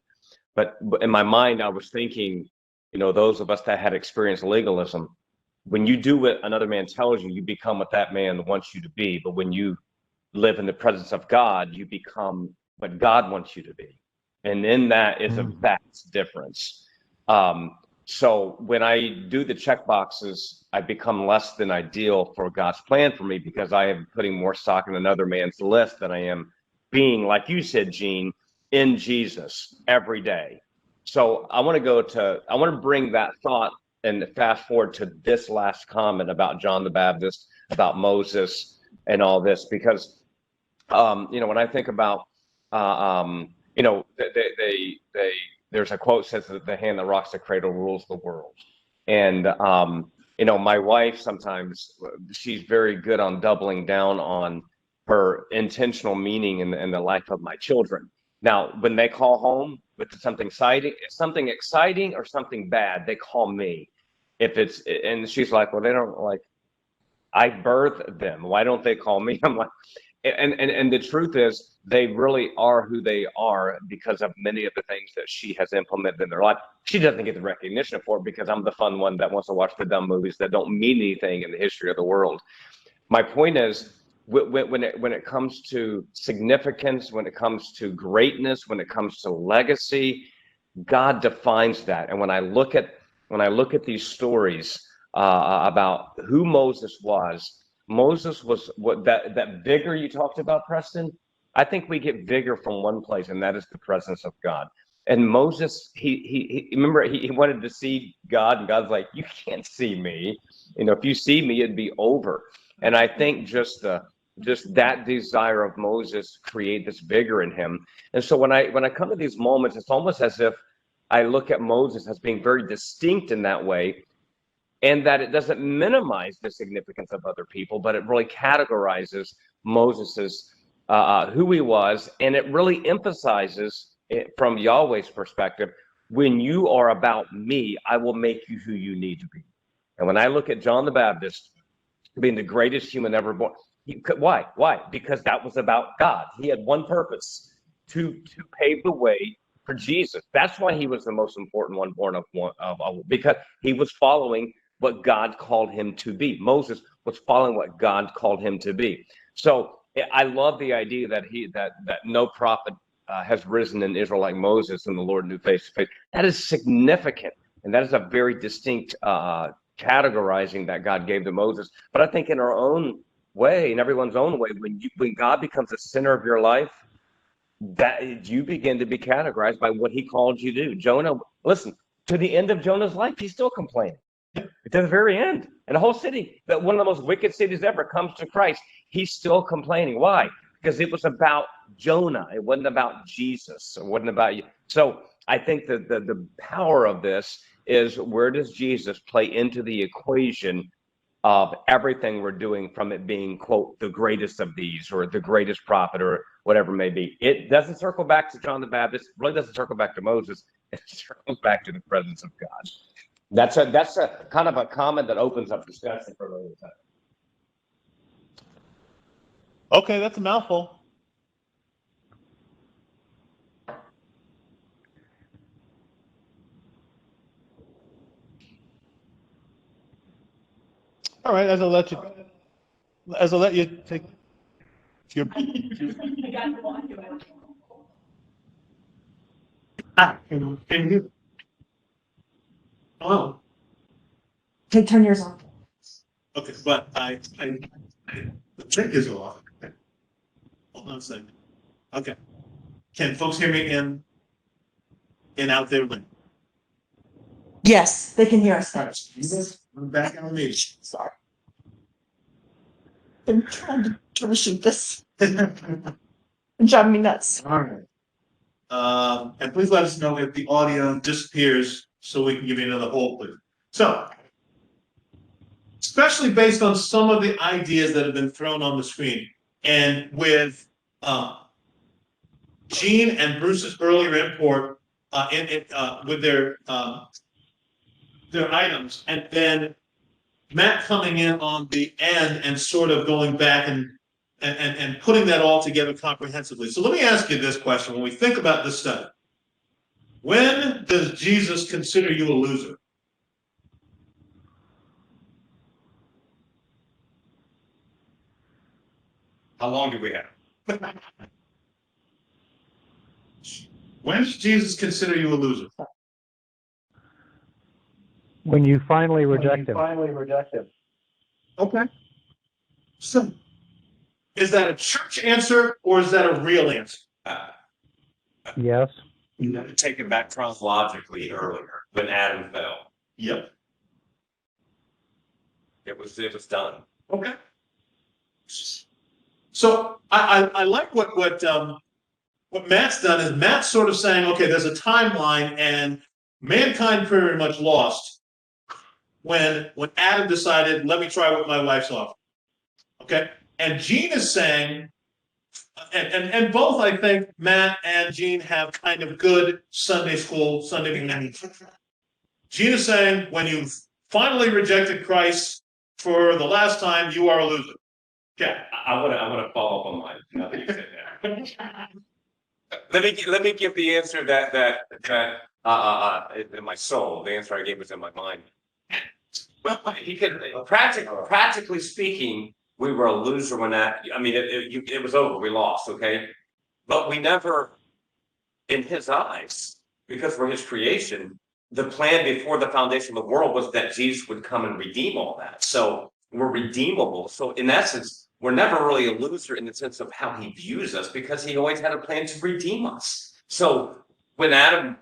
But in my mind, I was thinking, those of us that had experienced legalism, when you do what another man tells you, you become what that man wants you to be. But when you live in the presence of God, you become what God wants you to be. And in that is a vast difference. So when I do the check boxes, I become less than ideal for God's plan for me, because I am putting more stock in another man's list than I am being, like you said, Gene, in Jesus every day. So I want to bring that thought and fast forward to this last comment about John the Baptist, about Moses and all this, because, when I think about, there's a quote says that the hand that rocks the cradle rules the world. And, my wife, sometimes she's very good on doubling down on her intentional meaning in the life of my children. Now, when they call home with something exciting or something bad, they call me. And she's like, well, they don't I birthed them. Why don't they call me? I'm like, and the truth is, they really are who they are because of many of the things that she has implemented in their life. She doesn't get the recognition for it because I'm the fun one that wants to watch the dumb movies that don't mean anything in the history of the world. My point is, when it comes to significance, when it comes to greatness, when it comes to legacy, God defines that. And when I look at these stories about who Moses was what that vigor you talked about, Preston. I think we get vigor from one place, and that is the presence of God. And Moses, he remember he wanted to see God, and God's like, you can't see me. If you see me, it'd be over. And I think just that desire of Moses create this vigor in him. And so when I come to these moments, it's almost as if I look at Moses as being very distinct in that way, and that it doesn't minimize the significance of other people, but it really categorizes Moses's who he was, and it really emphasizes it from Yahweh's perspective. When you are about me, I will make you who you need to be. And when I look at John the Baptist being the greatest human ever born, why? Because that was about God. He had one purpose: to pave the way for Jesus. That's why he was the most important one born of because he was following what God called him to be. Moses was following what God called him to be. So I love the idea that that no prophet has risen in Israel like Moses, and the Lord knew face to face. That is significant, and that is a very distinct categorizing that God gave to Moses. But I think in our own way, in everyone's own way, when God becomes the center of your life, that you begin to be categorized by what he called you to do. Jonah, listen, to the end of Jonah's life, he's still complaining. To the very end, and a whole city, that one of the most wicked cities ever, comes to Christ. He's still complaining. Why? Because it was about Jonah. It wasn't about Jesus. It wasn't about you. So I think that the power of this is, where does Jesus play into the equation of everything we're doing, from it being, quote, the greatest of these, or the greatest prophet, or whatever it may be. It doesn't circle back to John the Baptist. It really doesn't circle back to Moses. It circles back to the presence of God. That's a kind of a comment that opens up discussion for a little time. Okay, that's a mouthful. All right, as I'll let you take your. Can you hear? Oh, Okay, turn yours on. okay, but the trick is off. Hold on a second. Okay, can folks hear me in out there? Yes, they can hear us. All right, I'm back on me. Sorry. I'm trying to troubleshoot this. It's driving me nuts. All right. And please let us know if the audio disappears so we can give you another hold, please. So, especially based on some of the ideas that have been thrown on the screen, and with Gene and Bruce's earlier import with their items, and then Matt coming in on the end and sort of going back and putting that all together comprehensively. So let me ask you this question: when we think about this study, when does Jesus consider you a loser? How long do we have? When does Jesus consider you a loser? When you finally reject him. Okay. So, is that a church answer or is that a real answer? Yes. You have to take it back chronologically earlier when Adam fell. Yep. It was done. Okay. So I like what Matt's done is Matt's sort of saying, okay, there's a timeline and mankind pretty much lost when Adam decided, let me try what my wife's offering. Okay. And Gene is saying, and both I think Matt and Gene have kind of good Sunday morning. Gene is saying, when you finally rejected Christ for the last time, you are a loser. Okay. I want to follow up on mine. Now that you said that. Let me give the answer that in my soul. The answer I gave was in my mind. Well, he could practically speaking, we were a loser when that. I mean, it was over. We lost. Okay, but we never, in his eyes, because we're his creation. The plan before the foundation of the world was that Jesus would come and redeem all that. So we're redeemable. So in essence, we're never really a loser in the sense of how he views us because he always had a plan to redeem us. So when Adam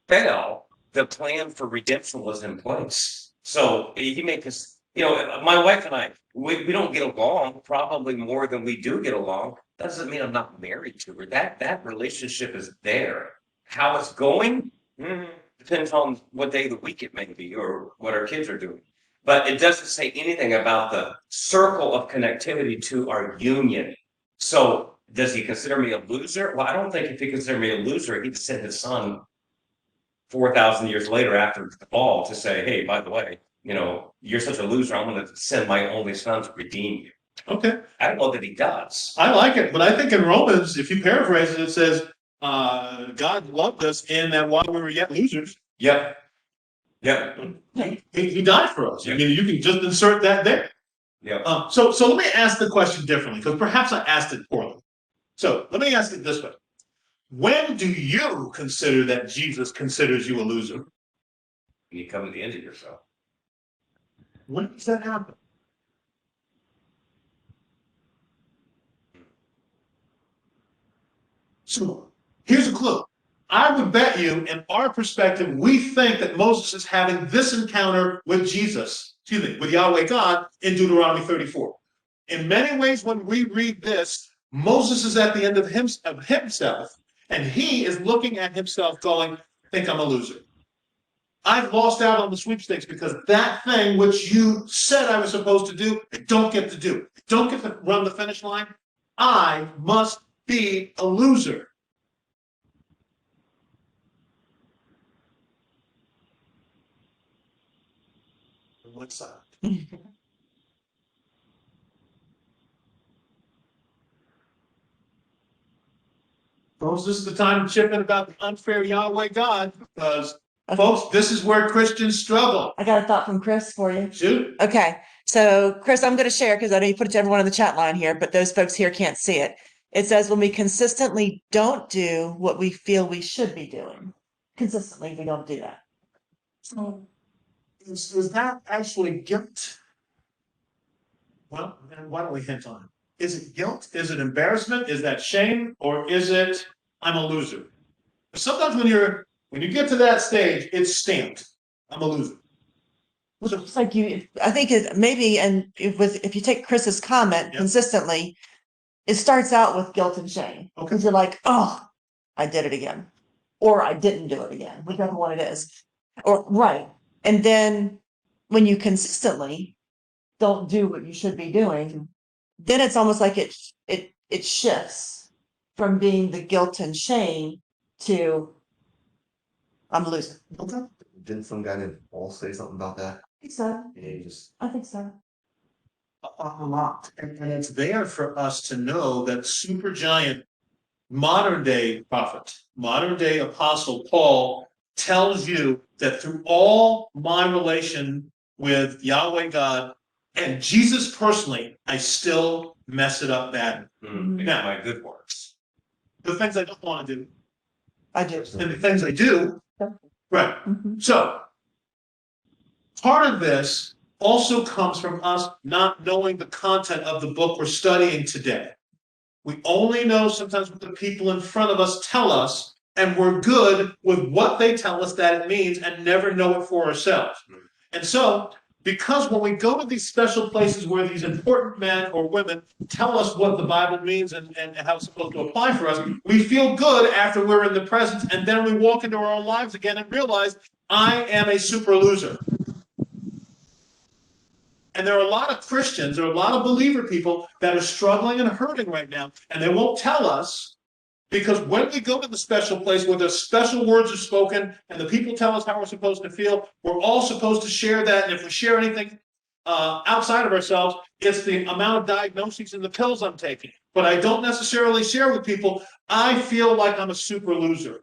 fell, the plan for redemption was in place. So he made us, my wife and I, we don't get along probably more than we do get along. Doesn't mean I'm not married to her. That relationship is there. How it's going? Depends on what day of the week it may be or what our kids are doing. But it doesn't say anything about the circle of connectivity to our union. So does he consider me a loser? Well, I don't think if he considered me a loser, he'd send his son 4,000 years later after the fall to say, hey, by the way, you're such a loser, I'm going to send my only son to redeem you. Okay. I don't know that he does. I like it, but I think in Romans, if you paraphrase it, it says, God loved us in that while we were yet losers. Yep. He died for us. I mean, you can just insert that there. Yeah. So let me ask the question differently, because perhaps I asked it poorly. So let me ask it this way. When do you consider that Jesus considers you a loser? You come to the end of yourself. When does that happen? So here's a clue. I would bet you, in our perspective, we think that Moses is having this encounter with with Yahweh God in Deuteronomy 34. In many ways, when we read this, Moses is at the end of himself, and he is looking at himself going, I think I'm a loser. I've lost out on the sweepstakes because that thing which you said I was supposed to do, I don't get to do. I don't get to run the finish line. I must be a loser. What side? Folks, this is the time to chip in about the unfair Yahweh God, because, folks, this is where Christians struggle. I got a thought from Chris for you. Shoot. Okay. So, Chris, I'm going to share because I know you put it to everyone in the chat line here, but those folks here can't see it. It says, when we consistently don't do what we feel we should be doing, consistently, we don't do that. So, is that actually guilt? Well, then why don't we hint on it? Is it guilt? Is it embarrassment? Is that shame? Or is it, I'm a loser? Sometimes when you get to that stage, it's stamped. I'm a loser. It's like I think it maybe, and if you take Chris's comment Yep. consistently, it starts out with guilt and shame. Okay. Because you're like, oh, I did it again. Or I didn't do it again, whichever one it is. Or right. And then when you consistently don't do what you should be doing, then it's almost like it shifts from being the guilt and shame to I'm a loser. Okay. Didn't some guy named Paul say something about that? I think so. Yeah, he just I think so. A lot. And it's there for us to know that supergiant modern day prophet, modern day apostle Paul tells you that through all my relation with Yahweh God and Jesus personally, I still mess it up bad. Now, my good works. the things I don't want to do I do. and the things I do, right. Mhm. So, part of this also comes from us not knowing the content of the book we're studying today. We only know sometimes what the people in front of us tell us, and we're good with what they tell us that it means and never know it for ourselves. And so, because when we go to these special places where these important men or women tell us what the Bible means and how it's supposed to apply for us, we feel good after we're in the presence, and then we walk into our own lives again and realize, I am a super loser. And there are a lot of Christians, there are a lot of believer people that are struggling and hurting right now. And they won't tell us because when we go to the special place where the special words are spoken and the people tell us how we're supposed to feel, we're all supposed to share that. And if we share anything outside of ourselves, it's the amount of diagnoses and the pills I'm taking. But I don't necessarily share with people, I feel like I'm a super loser.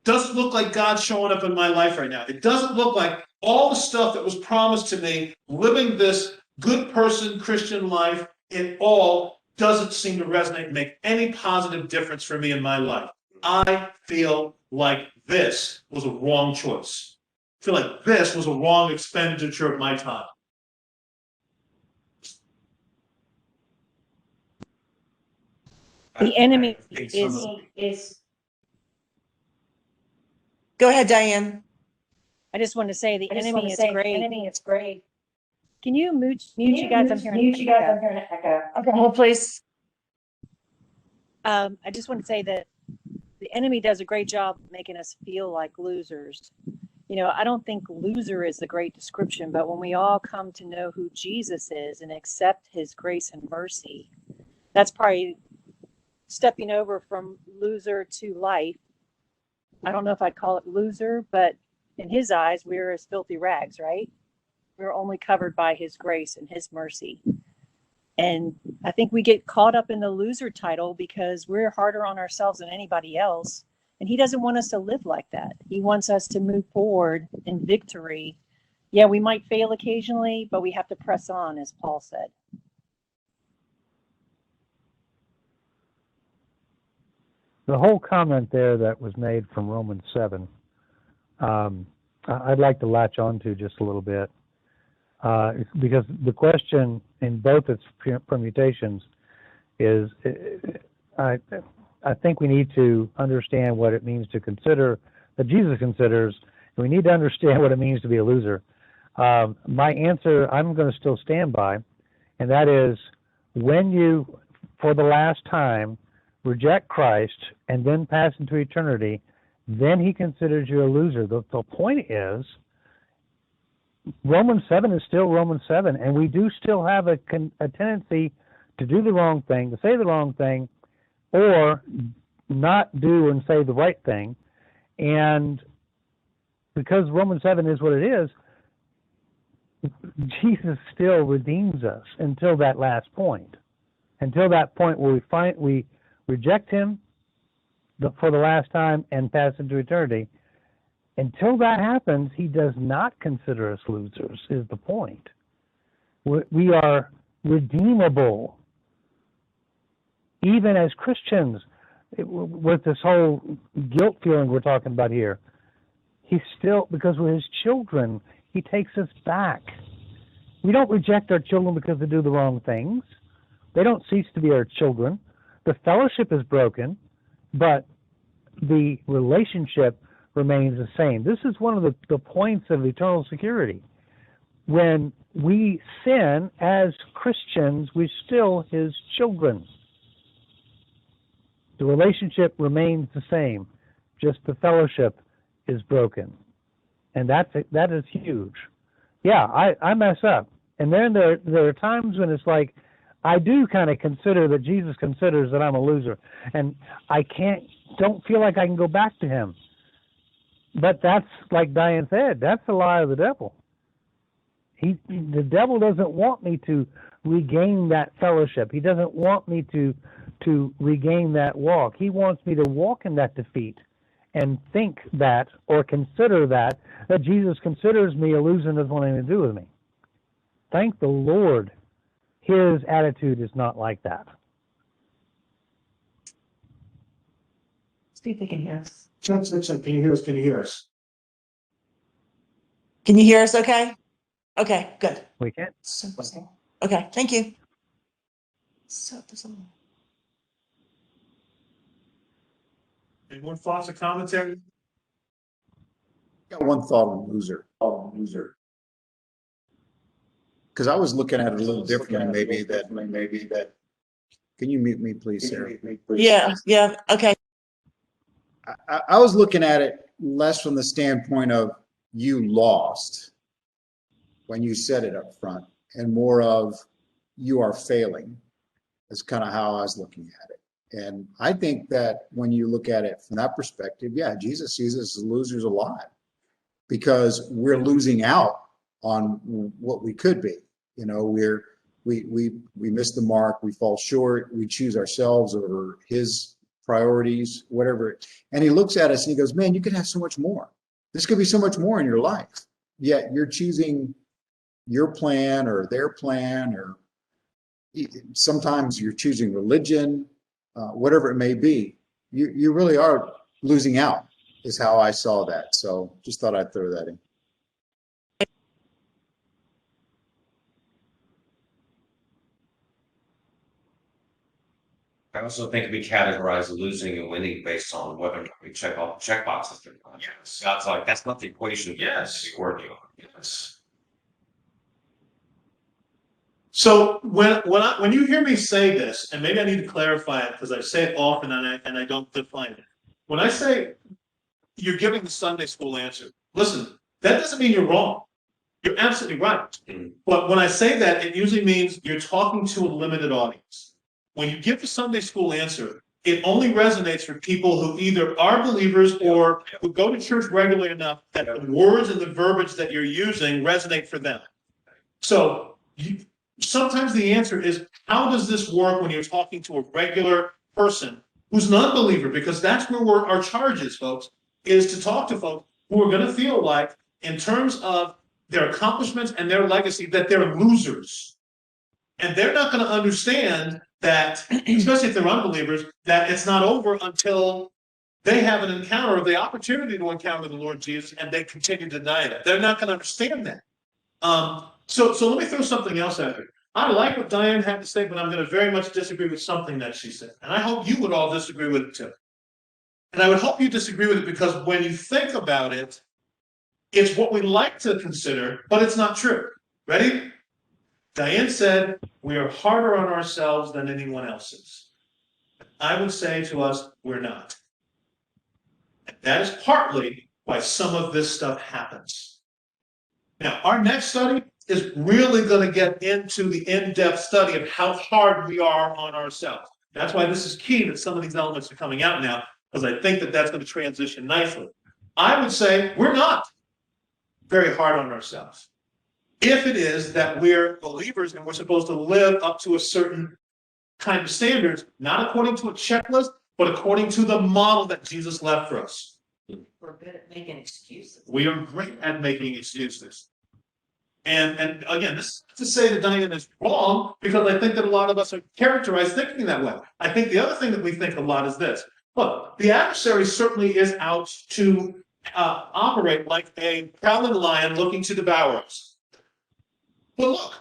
Doesn't look like God's showing up in my life right now. It doesn't look like all the stuff that was promised to me, living this good person Christian life, it all doesn't seem to resonate and make any positive difference for me in my life. I feel like this was a wrong choice. I feel like this was a wrong expenditure of my time. The enemy I think is, Go ahead, Diane. I just want to say the I just enemy want to is say, great. enemy is great. Can you mute you guys? I'm hearing Mute you guys, I'm echo. hearing an echo. Okay, hold please. I just want to say that the enemy does a great job making us feel like losers. You know, I don't think loser is the great description, but when we all come to know who Jesus is and accept his grace and mercy, that's probably stepping over from loser to life. I don't know if I'd call it loser, but in his eyes, we're as filthy rags, right? We're only covered by his grace and his mercy. And I think we get caught up in the loser title because we're harder on ourselves than anybody else. And he doesn't want us to live like that. He wants us to move forward in victory. Yeah, we might fail occasionally, but we have to press on, as Paul said. The whole comment there that was made from Romans 7, I'd like to latch on to just a little bit. Because the question in both its permutations is, I think we need to understand what it means to consider, that Jesus considers, and we need to understand what it means to be a loser. My answer, I'm going to still stand by, and that is when you, for the last time, reject Christ and then pass into eternity, then he considers you a loser. The point is, Romans 7 is still Romans 7, and we do still have a tendency to do the wrong thing, to say the wrong thing, or not do and say the right thing. And because Romans 7 is what it is, Jesus still redeems us until that last point. Until that point where we reject him for the last time and pass into eternity. Until that happens, he does not consider us losers, is the point. We are redeemable. Even as Christians, with this whole guilt feeling we're talking about here, he's still, because we're his children, he takes us back. We don't reject our children because they do the wrong things. They don't cease to be our children. The fellowship is broken, but the relationship remains the same. This is one of the points of eternal security. When we sin as Christians, we're still his children. The relationship remains the same, just the fellowship is broken. And that is huge. Yeah, I mess up. And then there are times when it's like, I do kind of consider that Jesus considers that I'm a loser. And I don't feel like I can go back to him. But that's, like Diane said, that's the lie of the devil. The devil doesn't want me to regain that fellowship. He doesn't want me to regain that walk. He wants me to walk in that defeat and think that, or consider that Jesus considers me a loser and doesn't want anything to do with me. Thank the Lord, his attitude is not like that. See if they can hear us. Check. Can you hear us? Can you hear us? Can you hear us okay? Okay, good. We can. Okay, thank you. So, Any more thoughts or commentary? Got one thought on loser. Because I was looking at it a little differently, maybe that. Can you mute me, please, Sarah? Yeah, okay. I was looking at it less from the standpoint of you lost when you said it up front, and more of you are failing. That's kind of how I was looking at it. And I think that when you look at it from that perspective, yeah, Jesus sees us as losers a lot because we're losing out on what we could be. You know, we miss the mark, we fall short, we choose ourselves over his priorities, whatever. And he looks at us and he goes, man, you could have so much more. This could be so much more in your life. Yet you're choosing your plan or their plan, or sometimes you're choosing religion, whatever it may be. You really are losing out, is how I saw that. So just thought I'd throw that in. I also think we categorize losing and winning based on whether or not we check off the check boxes or not. Yes. God's like, that's not the equation. Yes. We're working on. Yes. So when you hear me say this, and maybe I need to clarify it because I say it often and I don't define it. When I say you're giving the Sunday school answer, listen, that doesn't mean you're wrong. You're absolutely right. Mm-hmm. But when I say that, it usually means you're talking to a limited audience. When you give the Sunday school answer, it only resonates for people who either are believers or who go to church regularly enough that the words and the verbiage that you're using resonate for them. So sometimes the answer is, how does this work when you're talking to a regular person who's not a believer? Because that's where our charge is, folks, is to talk to folks who are going to feel like, in terms of their accomplishments and their legacy, that they're losers. And they're not going to understand that, especially if they're unbelievers, that it's not over until they have an encounter, or the opportunity to encounter the Lord Jesus, and they continue to deny it. They're not going to understand that. So let me throw something else at you. I like what Diane had to say, but I'm going to very much disagree with something that she said. And I hope you would all disagree with it too. And I would hope you disagree with it because when you think about it, it's what we like to consider, but it's not true. Ready? Diane said, we are harder on ourselves than anyone else is. I would say to us, we're not. And that is partly why some of this stuff happens. Now, our next study is really going to get into the in-depth study of how hard we are on ourselves. That's why this is key that some of these elements are coming out now, because I think that that's going to transition nicely. I would say we're not very hard on ourselves. If it is that we're believers and we're supposed to live up to a certain kind of standards, not according to a checklist, but according to the model that Jesus left for us. We're good at making excuses. We are great at making excuses. And again, this is not to say that Diane is wrong, because I think that a lot of us are characterized thinking that way. I think the other thing that we think a lot is this. Look, the adversary certainly is out to operate like a prowling lion looking to devour us. But look,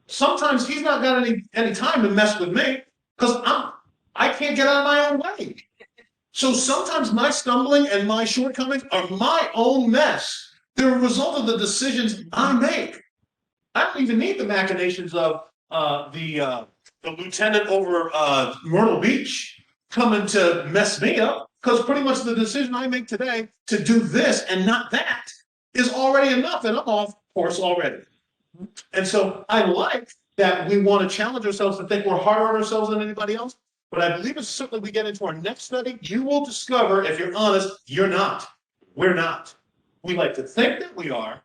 sometimes he's not got any time to mess with me, because I can't get out of my own way. So sometimes my stumbling and my shortcomings are my own mess. They're a result of the decisions I make. I don't even need the machinations of the lieutenant over Myrtle Beach coming to mess me up, because pretty much the decision I make today to do this and not that is already enough, and I'm off course already. And so I like that we want to challenge ourselves to think we're harder on ourselves than anybody else. But I believe as certainly we get into our next study, you will discover, if you're honest, you're not. We're not. We like to think that we are.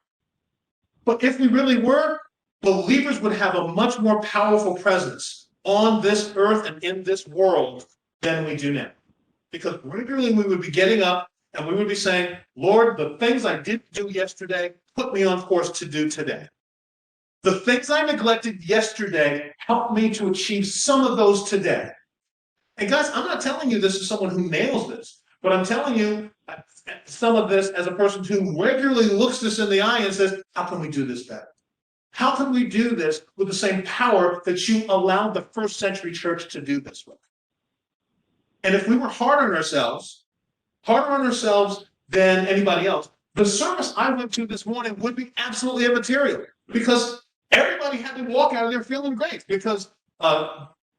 But if we really were, believers would have a much more powerful presence on this earth and in this world than we do now. Because regularly we would be getting up and we would be saying, Lord, the things I didn't do yesterday, put me on course to do today. The things I neglected yesterday, help me to achieve some of those today. And guys, I'm not telling you this as someone who nails this, but I'm telling you some of this as a person who regularly looks this in the eye and says, how can we do this better? How can we do this with the same power that you allowed the first century church to do this with? And if we were harder on ourselves than anybody else, the service I went to this morning would be absolutely immaterial, because everybody had to walk out of there feeling great, because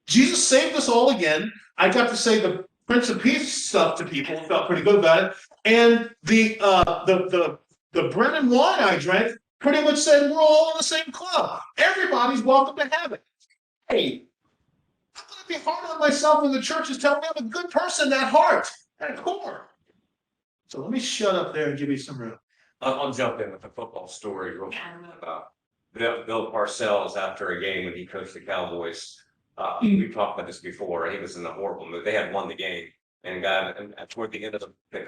Jesus saved us all again. I got to say the Prince of Peace stuff to people, felt pretty good about it. And the bread and wine I drank pretty much said we're all in the same club. Everybody's welcome to have it. Hey, I'm going to be hard on myself when the church is telling me I'm a good person at heart, at core. So let me shut up there and give you some room. I'll jump in with a football story real quick about Bill Parcells after a game when he coached the Cowboys. We've talked about this before. He was in a horrible mood. They had won the game, and toward the end of the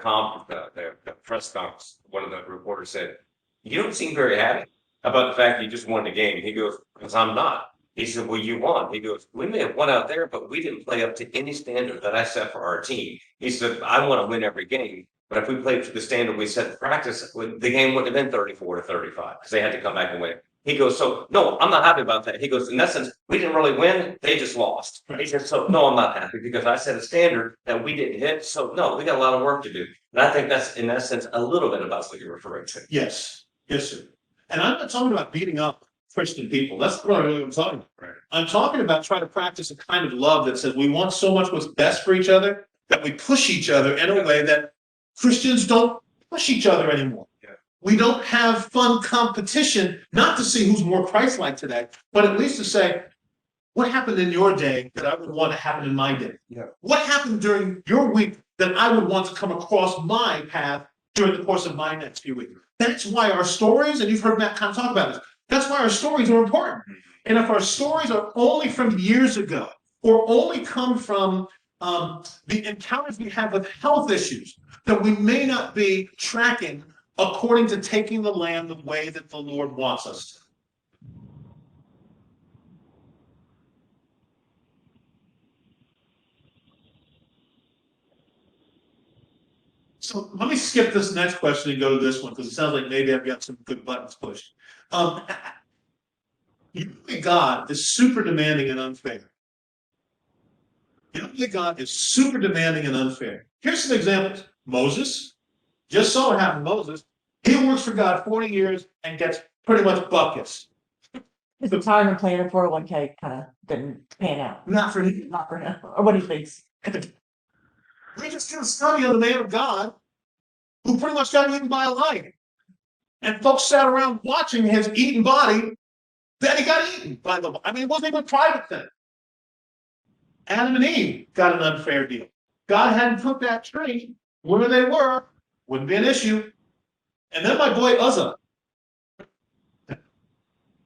press conference, one of the reporters said, "You don't seem very happy about the fact you just won the game." He goes, "Because I'm not." He said, "Well, you won." He goes, "We may have won out there, but we didn't play up to any standard that I set for our team." He said, "I want to win every game, but if we played to the standard we set in practice, the game wouldn't have been 34-35 because they had to come back and win." He goes, "So, no, I'm not happy about that." He goes, "In essence, we didn't really win. They just lost." He said, "So, no, I'm not happy because I set a standard that we didn't hit. So, no, we got a lot of work to do." And I think that's, in essence, a little bit about what you're referring to. Yes. Yes, sir. And I'm not talking about beating up Christian people. That's not really what I'm talking about. Right. I'm talking about trying to practice a kind of love that says we want so much what's best for each other that we push each other in a way that Christians don't push each other anymore. We don't have fun competition, not to see who's more Christ-like today, but at least to say, what happened in your day that I would want to happen in my day? Yeah. What happened during your week that I would want to come across my path during the course of my next few weeks? That's why our stories, and you've heard Matt kind of talk about this, that's why our stories are important. And if our stories are only from years ago, or only come from the encounters we have with health issues, then we may not be tracking according to taking the land the way that the Lord wants us to. So let me skip this next question and go to this one, because it sounds like maybe I've got some good buttons pushed. Usually God is super demanding and unfair. Usually God is super demanding and unfair. Here's some examples. Moses, just saw what happened to Moses. He works for God 40 years and gets pretty much buckets. His retirement plan and 401k kind of didn't pan out. Not for him. Not for him. Or what he thinks. We just did a study on the man of God who pretty much got eaten by a lion. And folks sat around watching his eaten body. Then he got eaten by the lion. I mean, it wasn't even a private thing. Adam and Eve got an unfair deal. God hadn't put that tree where they were, wouldn't be an issue. And then my boy Uzzah.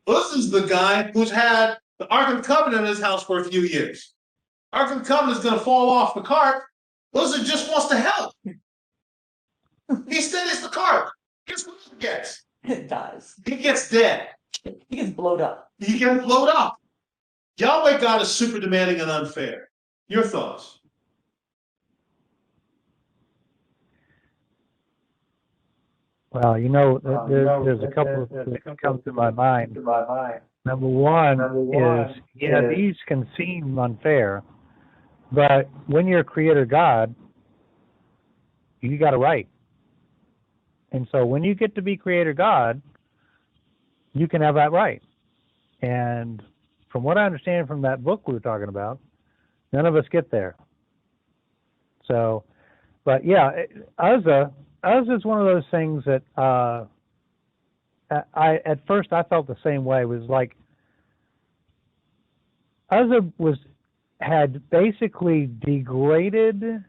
Uzzah's the guy who's had the Ark of the Covenant in his house for a few years. Ark of the Covenant is going to fall off the cart. Loser just wants to help. He steadies the cart. Guess what he gets? It does. He gets dead. He gets blowed up. He gets blowed up. Yahweh God is super demanding and unfair. Your thoughts? Well, there's a couple of things that come to my mind. Number one is, these can seem unfair, but when you're a creator God, you got a right. And so when you get to be creator God, you can have that right. And from what I understand from that book we were talking about, none of us get there. So, but yeah, Uzzah is one of those things that at first I felt the same way. It was like Uzzah had basically degraded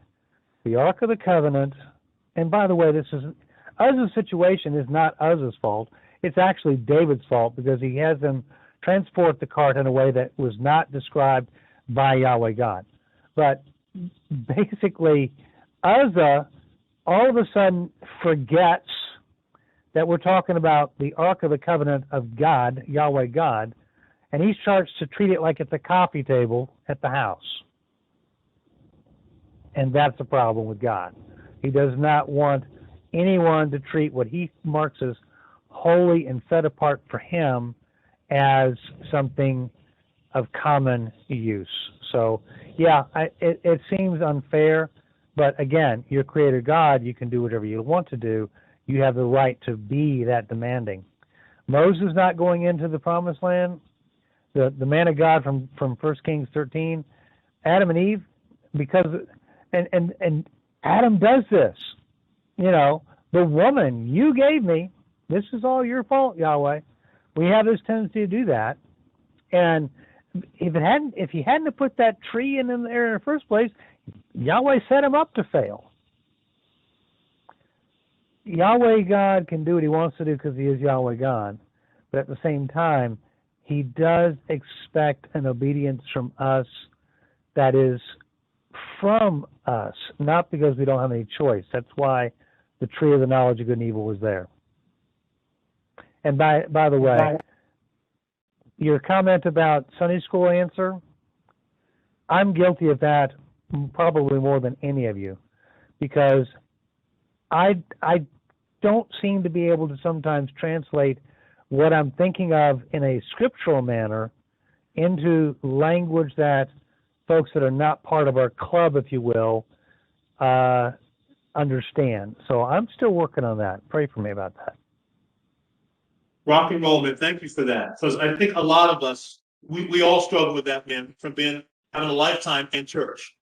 the Ark of the Covenant. And by the way, Uzzah's situation is not Uzzah's fault. It's actually David's fault, because he has them transport the cart in a way that was not described by Yahweh God. But basically, Uzzah all of a sudden forgets that we're talking about the Ark of the Covenant of God, Yahweh God, and he starts to treat it like it's a coffee table at the house. And that's the problem with God. He does not want anyone to treat what he marks as holy and set apart for him as something of common use. So, yeah, it seems unfair, but again, you're creator God, you can do whatever you want to do. You have the right to be that demanding. Moses not going into the promised land, the man of God from 1 Kings 13, Adam and Eve, because and Adam does this. The woman you gave me, this is all your fault, Yahweh. We have this tendency to do that. And if he hadn't have put that tree in there in the first place, Yahweh set him up to fail. Yahweh God can do what he wants to do because he is Yahweh God. But at the same time, he does expect an obedience from us that is from us, not because we don't have any choice. That's why the tree of the knowledge of good and evil was there. And by the way, your comment about Sunday school answer, I'm guilty of that probably more than any of you, because I don't seem to be able to sometimes translate what I'm thinking of in a scriptural manner into language that folks that are not part of our club, if you will, understand. So I'm still working on that. Pray for me about that. Rock and roll, man. Thank you for that. Because I think a lot of us, we all struggle with that, man, from having a lifetime in church.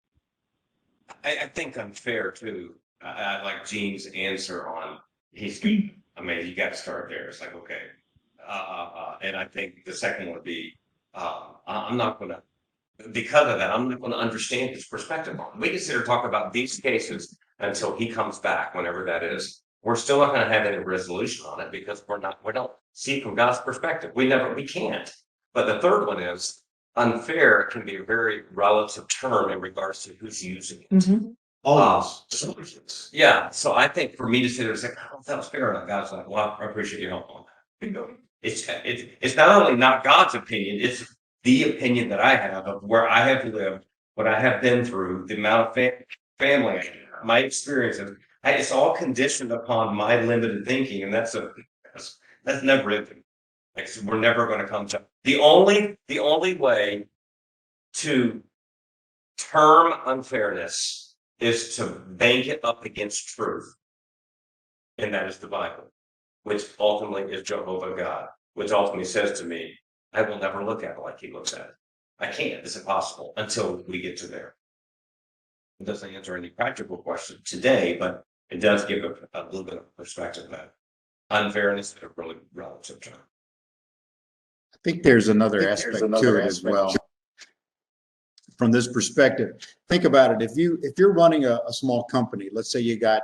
I think unfair too. I like Gene's answer on you got to start there. It's like, okay. And I think the second one would be, I'm not going to, because of that, I'm not going to understand his perspective on it. We can sit here and talk about these cases until he comes back, whenever that is. We're still not going to have any resolution on it because we don't see from God's perspective. We can't. But the third one is unfair can be a very relative term in regards to who's using it. Mm-hmm. Yeah. So I think for me to sit there and say, I don't know if that was fair enough, God's like, well, I appreciate your help on that. It's not only not God's opinion, it's the opinion that I have of where I have lived, what I have been through, the amount of family, my experiences. It's all conditioned upon my limited thinking, and that's never it. Like, so we're never going to come to the only way to term unfairness is to bank it up against truth, and that is the Bible, which ultimately is Jehovah God, which ultimately says to me, I will never look at it like he looks at it. I can't. It's impossible until we get to there. It doesn't answer any practical questions today, but it does give a little bit of perspective that unfairness is a really relative term. I think there's another aspect to it as well. From this perspective, think about it. If you're running a small company, let's say you got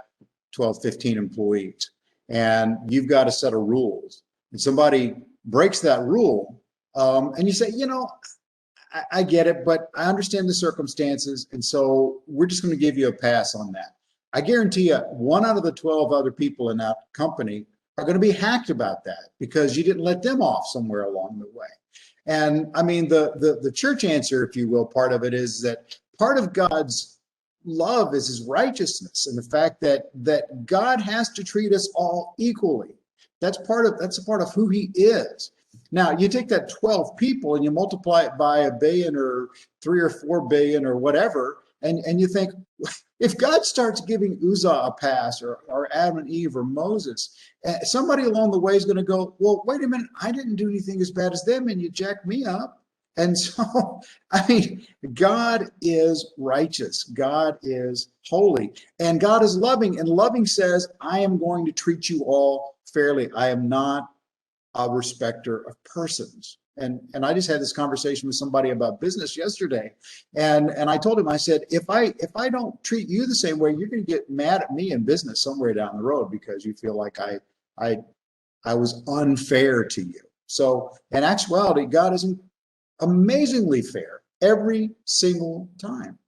12, 15 employees, and you've got a set of rules, and somebody breaks that rule, and you say, I get it, but I understand the circumstances. And so we're just going to give you a pass on that. I guarantee you 1 out of the 12 other people in that company are going to be hacked about that because you didn't let them off somewhere along the way. And I mean, the church answer, if you will, part of it is that part of God's love is his righteousness and the fact that God has to treat us all equally. That's a part of who he is. Now, you take that 12 people and you multiply it by 1 billion or 3 or 4 billion or whatever, and you think, if God starts giving Uzzah a pass or Adam and Eve or Moses, somebody along the way is going to go, well, wait a minute, I didn't do anything as bad as them and you jacked me up. And so, I mean, God is righteous. God is holy. And God is loving. And loving says, I am going to treat you all fairly. I am not a respecter of persons. And I just had this conversation with somebody about business yesterday. And I told him, I said, if I don't treat you the same way, you're going to get mad at me in business somewhere down the road because you feel like I was unfair to you. So in actuality, God isn't amazingly fair every single time.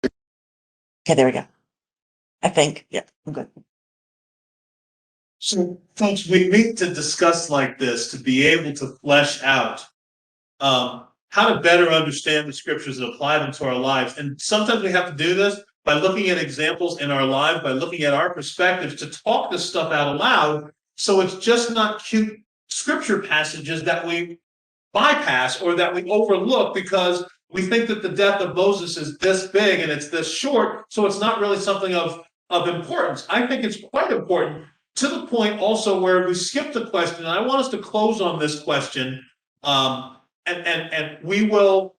Okay, there we go. I think, yeah, I'm good. So, folks, we meet to discuss like this to be able to flesh out how to better understand the scriptures and apply them to our lives. And sometimes we have to do this by looking at examples in our lives, by looking at our perspectives to talk this stuff out aloud. So it's just not cute scripture passages that we bypass or that we overlook because we think that the death of Moses is this big and it's this short, so it's not really something of importance. I think it's quite important to the point also where we skipped a question, and I want us to close on this question, and we'll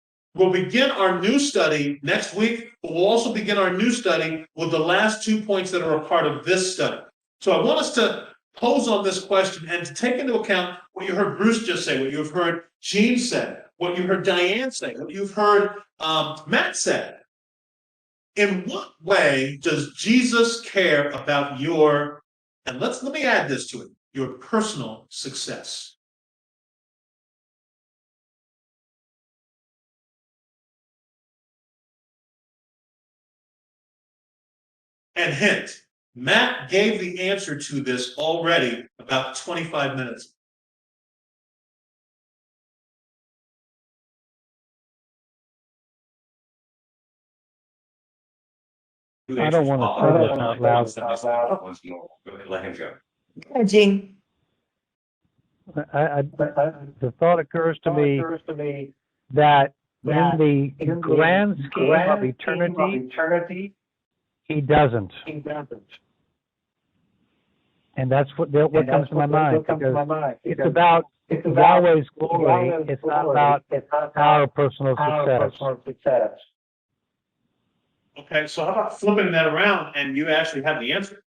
begin our new study next week, but we'll also begin our new study with the last 2 points that are a part of this study. So I want us to pose on this question and to take into account what you heard Bruce just say, what you've heard Gene say, what you heard Diane say, what you've heard Matt say. In what way does Jesus care about your, and let me add this to it, your personal success? And hint, Matt gave the answer to this already about 25 minutes. I don't want to say this out loud. Let him go. Go ahead, Gene. The thought occurs to me that in the grand scheme of eternity, he doesn't. And that's what comes to my mind, because it's about Yahweh's glory. It's not about our personal success. Okay, so how about flipping that around and you actually have the answer?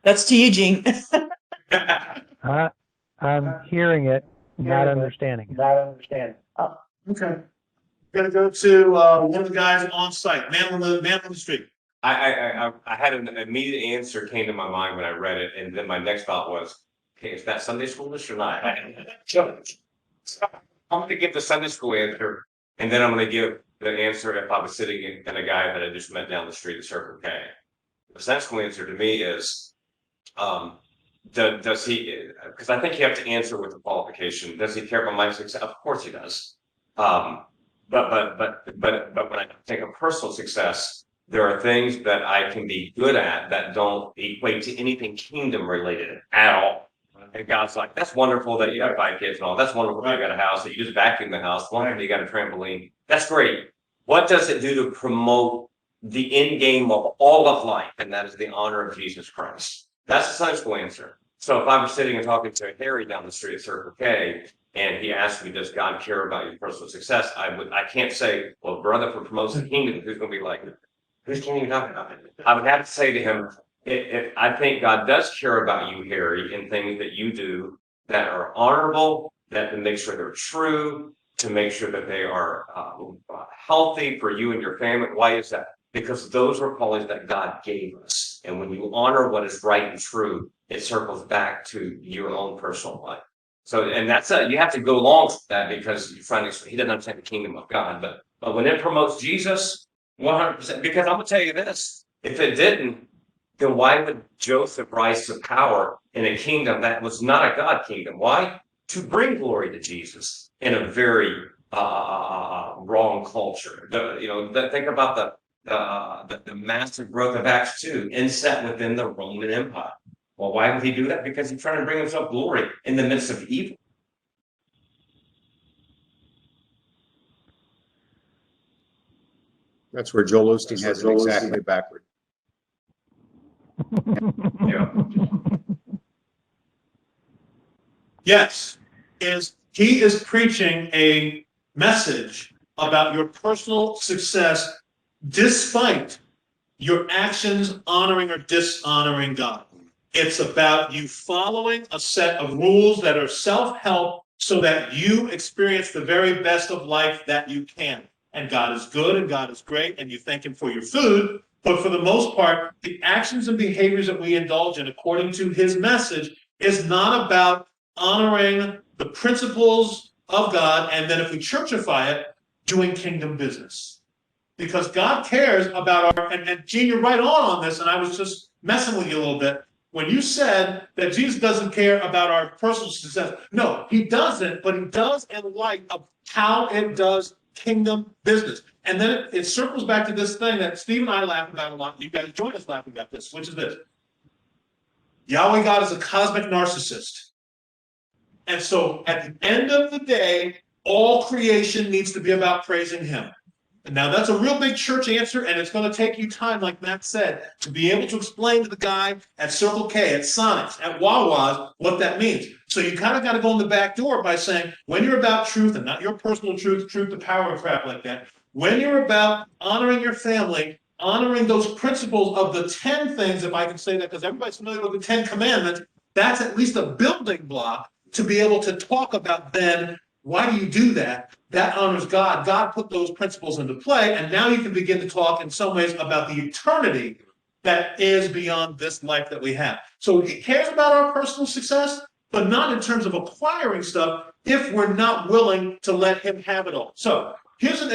That's to you, Gene. I'm hearing it, not understanding it. Oh, okay. Gonna go to one of the guys on site, man on the street. I had an immediate answer came to my mind when I read it, and then my next thought was, okay, is that Sunday schoolish or not? I'm going to give the Sunday school answer, and then I'm going to give the answer if I was sitting in a guy that I just met down the street at Circle K. The Sunday school answer to me is, does he? Because I think you have to answer with the qualification. Does he care about my success? Of course he does. But when I think of personal success, there are things that I can be good at that don't equate to anything kingdom related at all. And God's like, that's wonderful that you have 5 kids and all. That's wonderful that you got a house, that you just vacuum the house. Wonderful that you got a trampoline. That's great. What does it do to promote the end game of all of life? And that is the honor of Jesus Christ. That's the Sunday school answer. So if I was sitting and talking to Harry down the street at Circle K, and he asked me, does God care about your personal success? I can't say, well, brother, for promoting the kingdom, who's going to be like, who's talking about it? I would have to say to him, if I think God does care about you, Harry, in things that you do that are honorable, that to make sure they're true, to make sure that they are healthy for you and your family. Why is that? because those are qualities that God gave us. And when you honor what is right and true, it circles back to your own personal life. So, and that's you have to go along with that because you're trying to, he doesn't understand the kingdom of God. But when it promotes Jesus, 100%, because I'm going to tell you this, if it didn't, then why would Joseph rise to power in a kingdom that was not a God kingdom? Why? To bring glory to Jesus in a very wrong culture. Think about the massive growth of Acts 2 inset within the Roman Empire. Well, why would he do that? Because he's trying to bring himself glory in the midst of evil. That's where Joel Osteen has it exactly backward. Yeah. Yes, he is preaching a message about your personal success despite your actions honoring or dishonoring God. It's about you following a set of rules that are self-help so that you experience the very best of life that you can. And God is good and God is great and you thank him for your food. But for the most part, the actions and behaviors that we indulge in according to his message is not about honoring the principles of God, and then if we churchify it, doing kingdom business. Because God cares about and Gene, you're right on this, and I was just messing with you a little bit. When you said that Jesus doesn't care about our personal success, no, he doesn't, but he does in light of how it does kingdom business. And then it circles back to this thing that Steve and I laugh about a lot, and you guys join us laughing about this, which is this. Yahweh God is a cosmic narcissist. And so at the end of the day, all creation needs to be about praising him. And now that's a real big church answer, and it's going to take you time, like Matt said, to be able to explain to the guy at Circle K, at Sonic's, at Wawa's, what that means. So you kind of got to go in the back door by saying, when you're about truth, and not your personal truth, truth to power and crap like that, when you're about honoring your family, honoring those principles of the 10 things, if I can say that, because everybody's familiar with the 10 commandments, that's at least a building block to be able to talk about then, why do you do that? That honors God. God put those principles into play, and now you can begin to talk in some ways about the eternity that is beyond this life that we have. So he cares about our personal success, but not in terms of acquiring stuff if we're not willing to let him have it all. So here's an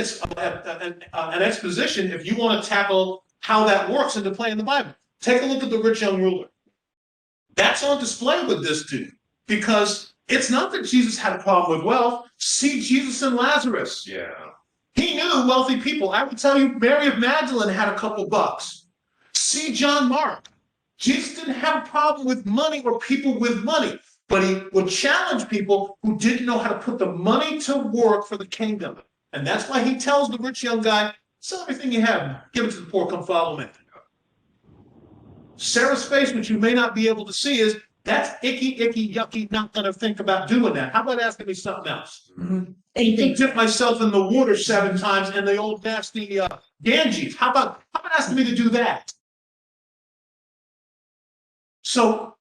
exposition if you want to tackle how that works into play in the Bible. Take a look at the rich young ruler. That's on display with this dude, because it's not that Jesus had a problem with wealth. See Jesus and Lazarus. Yeah. He knew wealthy people. I would tell you, Mary of Magdalene had a couple bucks. See John Mark. Jesus didn't have a problem with money or people with money, but he would challenge people who didn't know how to put the money to work for the kingdom. And that's why he tells the rich young guy, sell everything you have, give it to the poor, come follow me. Sarah's face, which you may not be able to see, is that's icky, yucky, not going to think about doing that. How about asking me something else? Mm-hmm. You can dip myself in the water 7 times and the old nasty Ganges. How about asking me to do that? So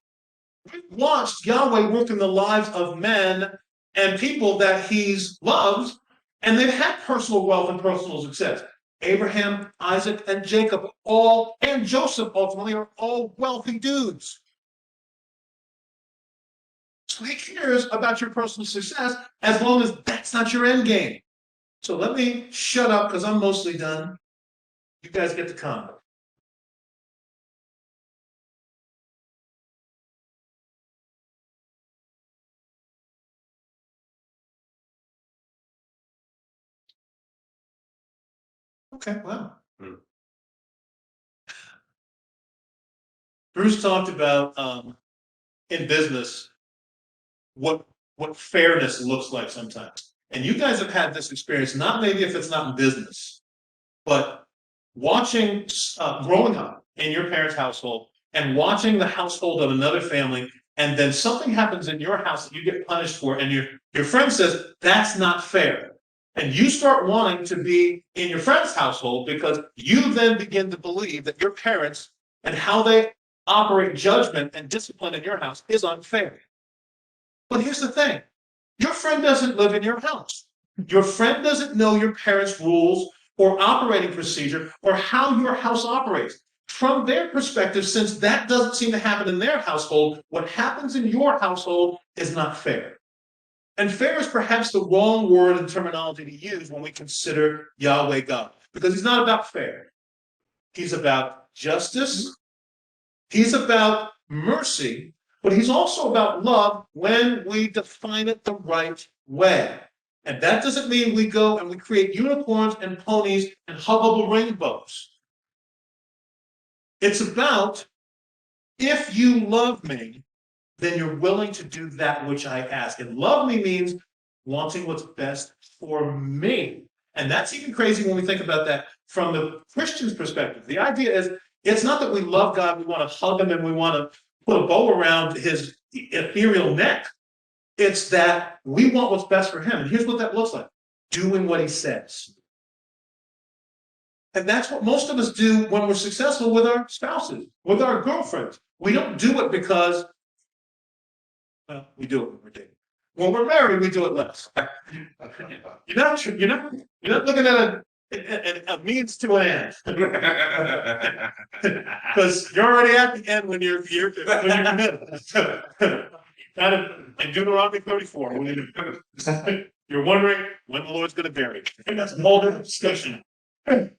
we've watched Yahweh work in the lives of men and people that he's loved, and they've had personal wealth and personal success. Abraham, Isaac, and Jacob, all, and Joseph ultimately, are all wealthy dudes. So he cares about your personal success as long as that's not your end game. So let me shut up because I'm mostly done. You guys get the comment. Okay, well. Bruce talked about in business what fairness looks like sometimes. And you guys have had this experience, not maybe if it's not in business, but watching, growing up in your parents' household and watching the household of another family, and then something happens in your house that you get punished for, and your friend says, that's not fair. And you start wanting to be in your friend's household because you then begin to believe that your parents and how they operate judgment and discipline in your house is unfair. But here's the thing. Your friend doesn't live in your house. Your friend doesn't know your parents' rules or operating procedure or how your house operates. From their perspective, since that doesn't seem to happen in their household, what happens in your household is not fair. And fair is perhaps the wrong word and terminology to use when we consider Yahweh God, because he's not about fair. He's about justice. He's about mercy, but he's also about love when we define it the right way. And that doesn't mean we go and we create unicorns and ponies and hubbub rainbows. It's about, if you love me, then you're willing to do that which I ask. And love me means wanting what's best for me. And that's even crazy when we think about that from the Christian's perspective. The idea is, it's not that we love God, we want to hug him and we want to put a bow around his ethereal neck. It's that we want what's best for him. And here's what that looks like: doing what he says. And that's what most of us do when we're successful with our spouses, with our girlfriends. We don't do it because, well, we do it when we're dating. When we're married, we do it less. You're not looking at a means to an end. Because you're already at the end when you're committed. Kind of in Deuteronomy 34, when you're wondering when the Lord's going to bury you. And that's a whole different discussion. But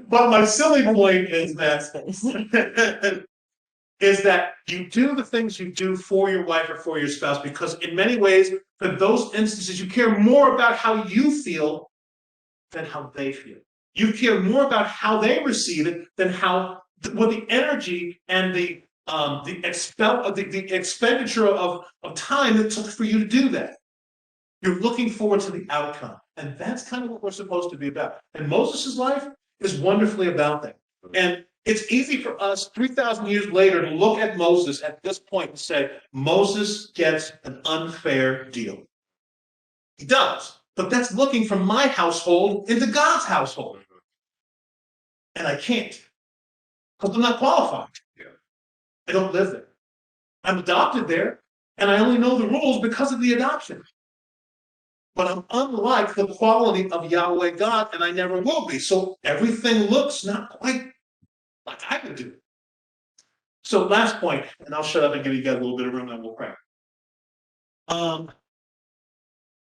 my silly point is that you do the things you do for your wife or for your spouse because in many ways, for those instances, you care more about how you feel than how they feel. You care more about how they receive it than what the energy and the expenditure of time it took for you to do that. You're looking forward to the outcome. And that's kind of what we're supposed to be about. And Moses' life is wonderfully about that. And it's easy for us 3,000 years later to look at Moses at this point and say, Moses gets an unfair deal. He does. But that's looking from my household into God's household. And I can't. Because I'm not qualified. I don't live there. I'm adopted there. And I only know the rules because of the adoption. But I'm unlike the quality of Yahweh God, and I never will be. So everything looks not quite like I could do. So last point, and I'll shut up and give you guys a little bit of room, and we'll pray.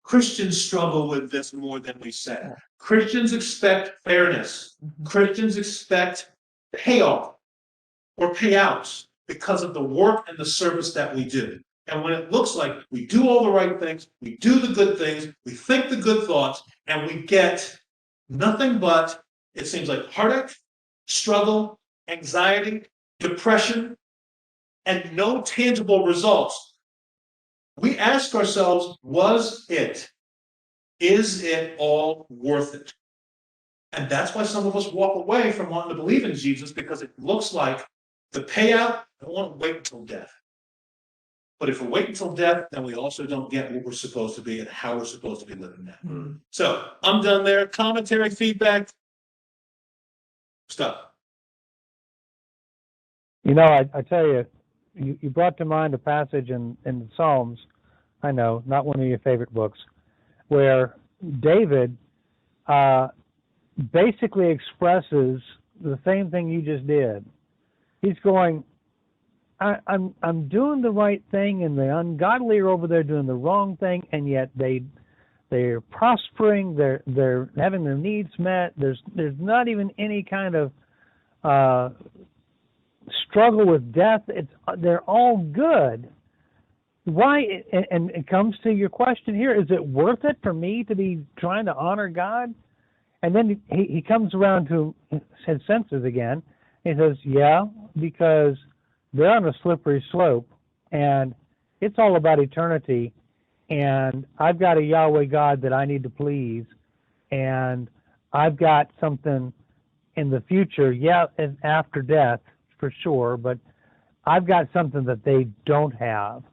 Christians struggle with this more than we say. Christians expect fairness. Christians expect payoff or payouts because of the work and the service that we do. And when it looks like we do all the right things, we do the good things, we think the good thoughts, and we get nothing but, it seems like, heartache, struggle, anxiety, depression, and no tangible results, we ask ourselves, is it all worth it? And that's why some of us walk away from wanting to believe in Jesus, because it looks like the payout, I don't want to wait until death. But if we wait until death, then we also don't get what we're supposed to be and how we're supposed to be living now. So I'm done there. Commentary, feedback, stuff. You know, I tell you, you brought to mind a passage in the Psalms, I know, not one of your favorite books, where David basically expresses the same thing you just did. He's going, I'm doing the right thing, and the ungodly are over there doing the wrong thing, and yet they're prospering. They're having their needs met. There's not even any kind of struggle with death. They're all good. Why? And it comes to your question here: is it worth it for me to be trying to honor God? And then he comes around to his senses again. He says, "Yeah, because they're on a slippery slope, and it's all about eternity. And I've got a Yahweh God that I need to please, and I've got something in the future, and after death for sure, but I've got something that they don't have.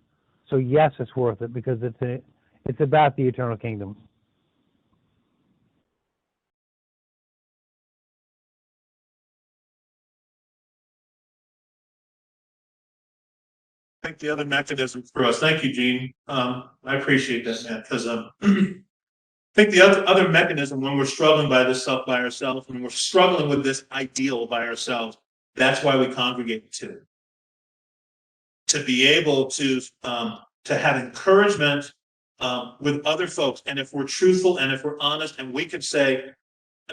So yes, it's worth it because it's about the eternal kingdom." I think the other mechanism for us. Thank you, Gene. I appreciate that, man, because think the other mechanism when we're struggling by this stuff by ourselves, when we're struggling with this ideal by ourselves, that's why we congregate too. To be able to have encouragement with other folks. And if we're truthful and if we're honest and we can say,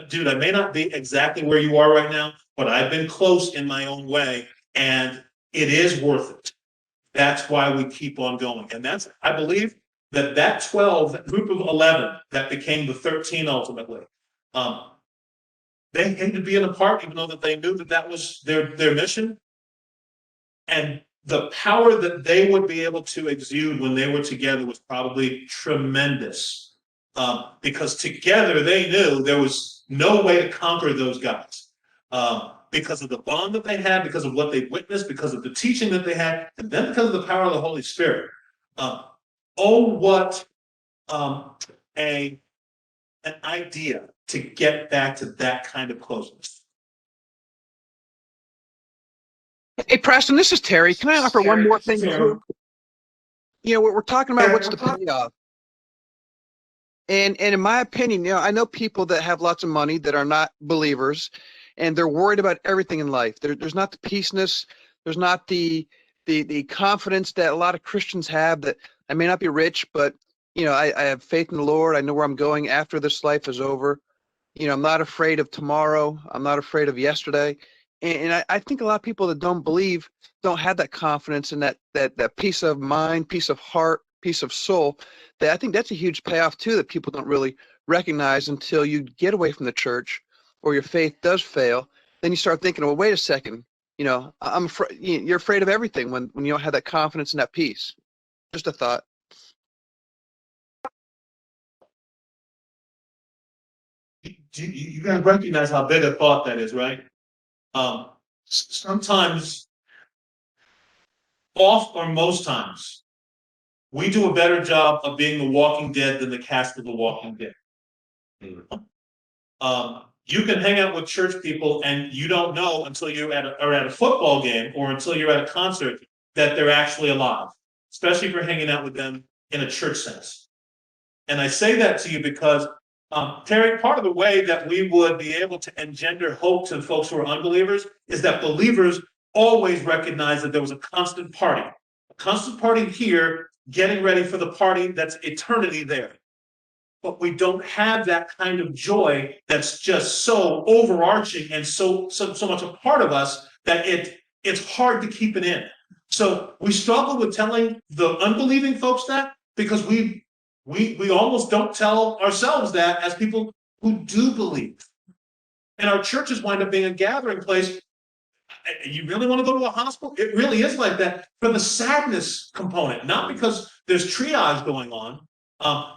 dude, I may not be exactly where you are right now, but I've been close in my own way and it is worth it. That's why we keep on going. And that's, I believe that 12, that group of 11 that became the 13 ultimately, they hated being apart, even though that they knew that was their mission. And the power that they would be able to exude when they were together was probably tremendous. Because together they knew there was no way to conquer those guys. Because of the bond that they had, because of what they witnessed, because of the teaching that they had, and then because of the power of the Holy Spirit. What an idea to get back to that kind of closeness. Hey, Preston, this is Terry. Can I offer one more thing? You know, we're talking about what's the payoff. And in my opinion, you know, I know people that have lots of money that are not believers, and they're worried about everything in life. There's not the peaceness, there's not the confidence that a lot of Christians have, that I may not be rich, but you know, I have faith in the Lord. I know where I'm going after this life is over. You know, I'm not afraid of tomorrow. I'm not afraid of yesterday. And I think a lot of people that don't believe don't have that confidence and that peace of mind, peace of heart, peace of soul. That I think that's a huge payoff too, that people don't really recognize until you get away from the church or your faith does fail. Then you start thinking, well, wait a second, you know, I'm afraid. You're afraid of everything when you don't have that confidence and that peace. Just a thought. You gotta recognize how big a thought that is, right? Sometimes, or most times, we do a better job of being the Walking Dead than the cast of The Walking Dead. You can hang out with church people and you don't know until you're at a football game or until you're at a concert that they're actually alive, especially if you're hanging out with them in a church sense. And I say that to you because, Terry, part of the way that we would be able to engender hope to folks who are unbelievers is that believers always recognize that there was a constant party here, getting ready for the party that's eternity there. But we don't have that kind of joy that's just so overarching and so much a part of us that it's hard to keep it in. So we struggle with telling the unbelieving folks that because we almost don't tell ourselves that as people who do believe. And our churches wind up being a gathering place. You really want to go to a hospital? It really is like that for the sadness component, not because there's triage going on,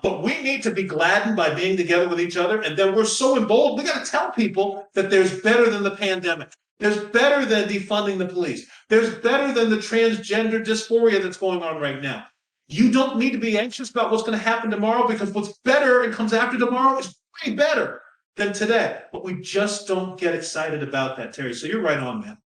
but we need to be gladdened by being together with each other. And then we're so emboldened, we got to tell people that there's better than the pandemic. There's better than defunding the police. There's better than the transgender dysphoria that's going on right now. You don't need to be anxious about what's going to happen tomorrow because what's better and comes after tomorrow is way better than today. But we just don't get excited about that, Terry. So you're right on, man.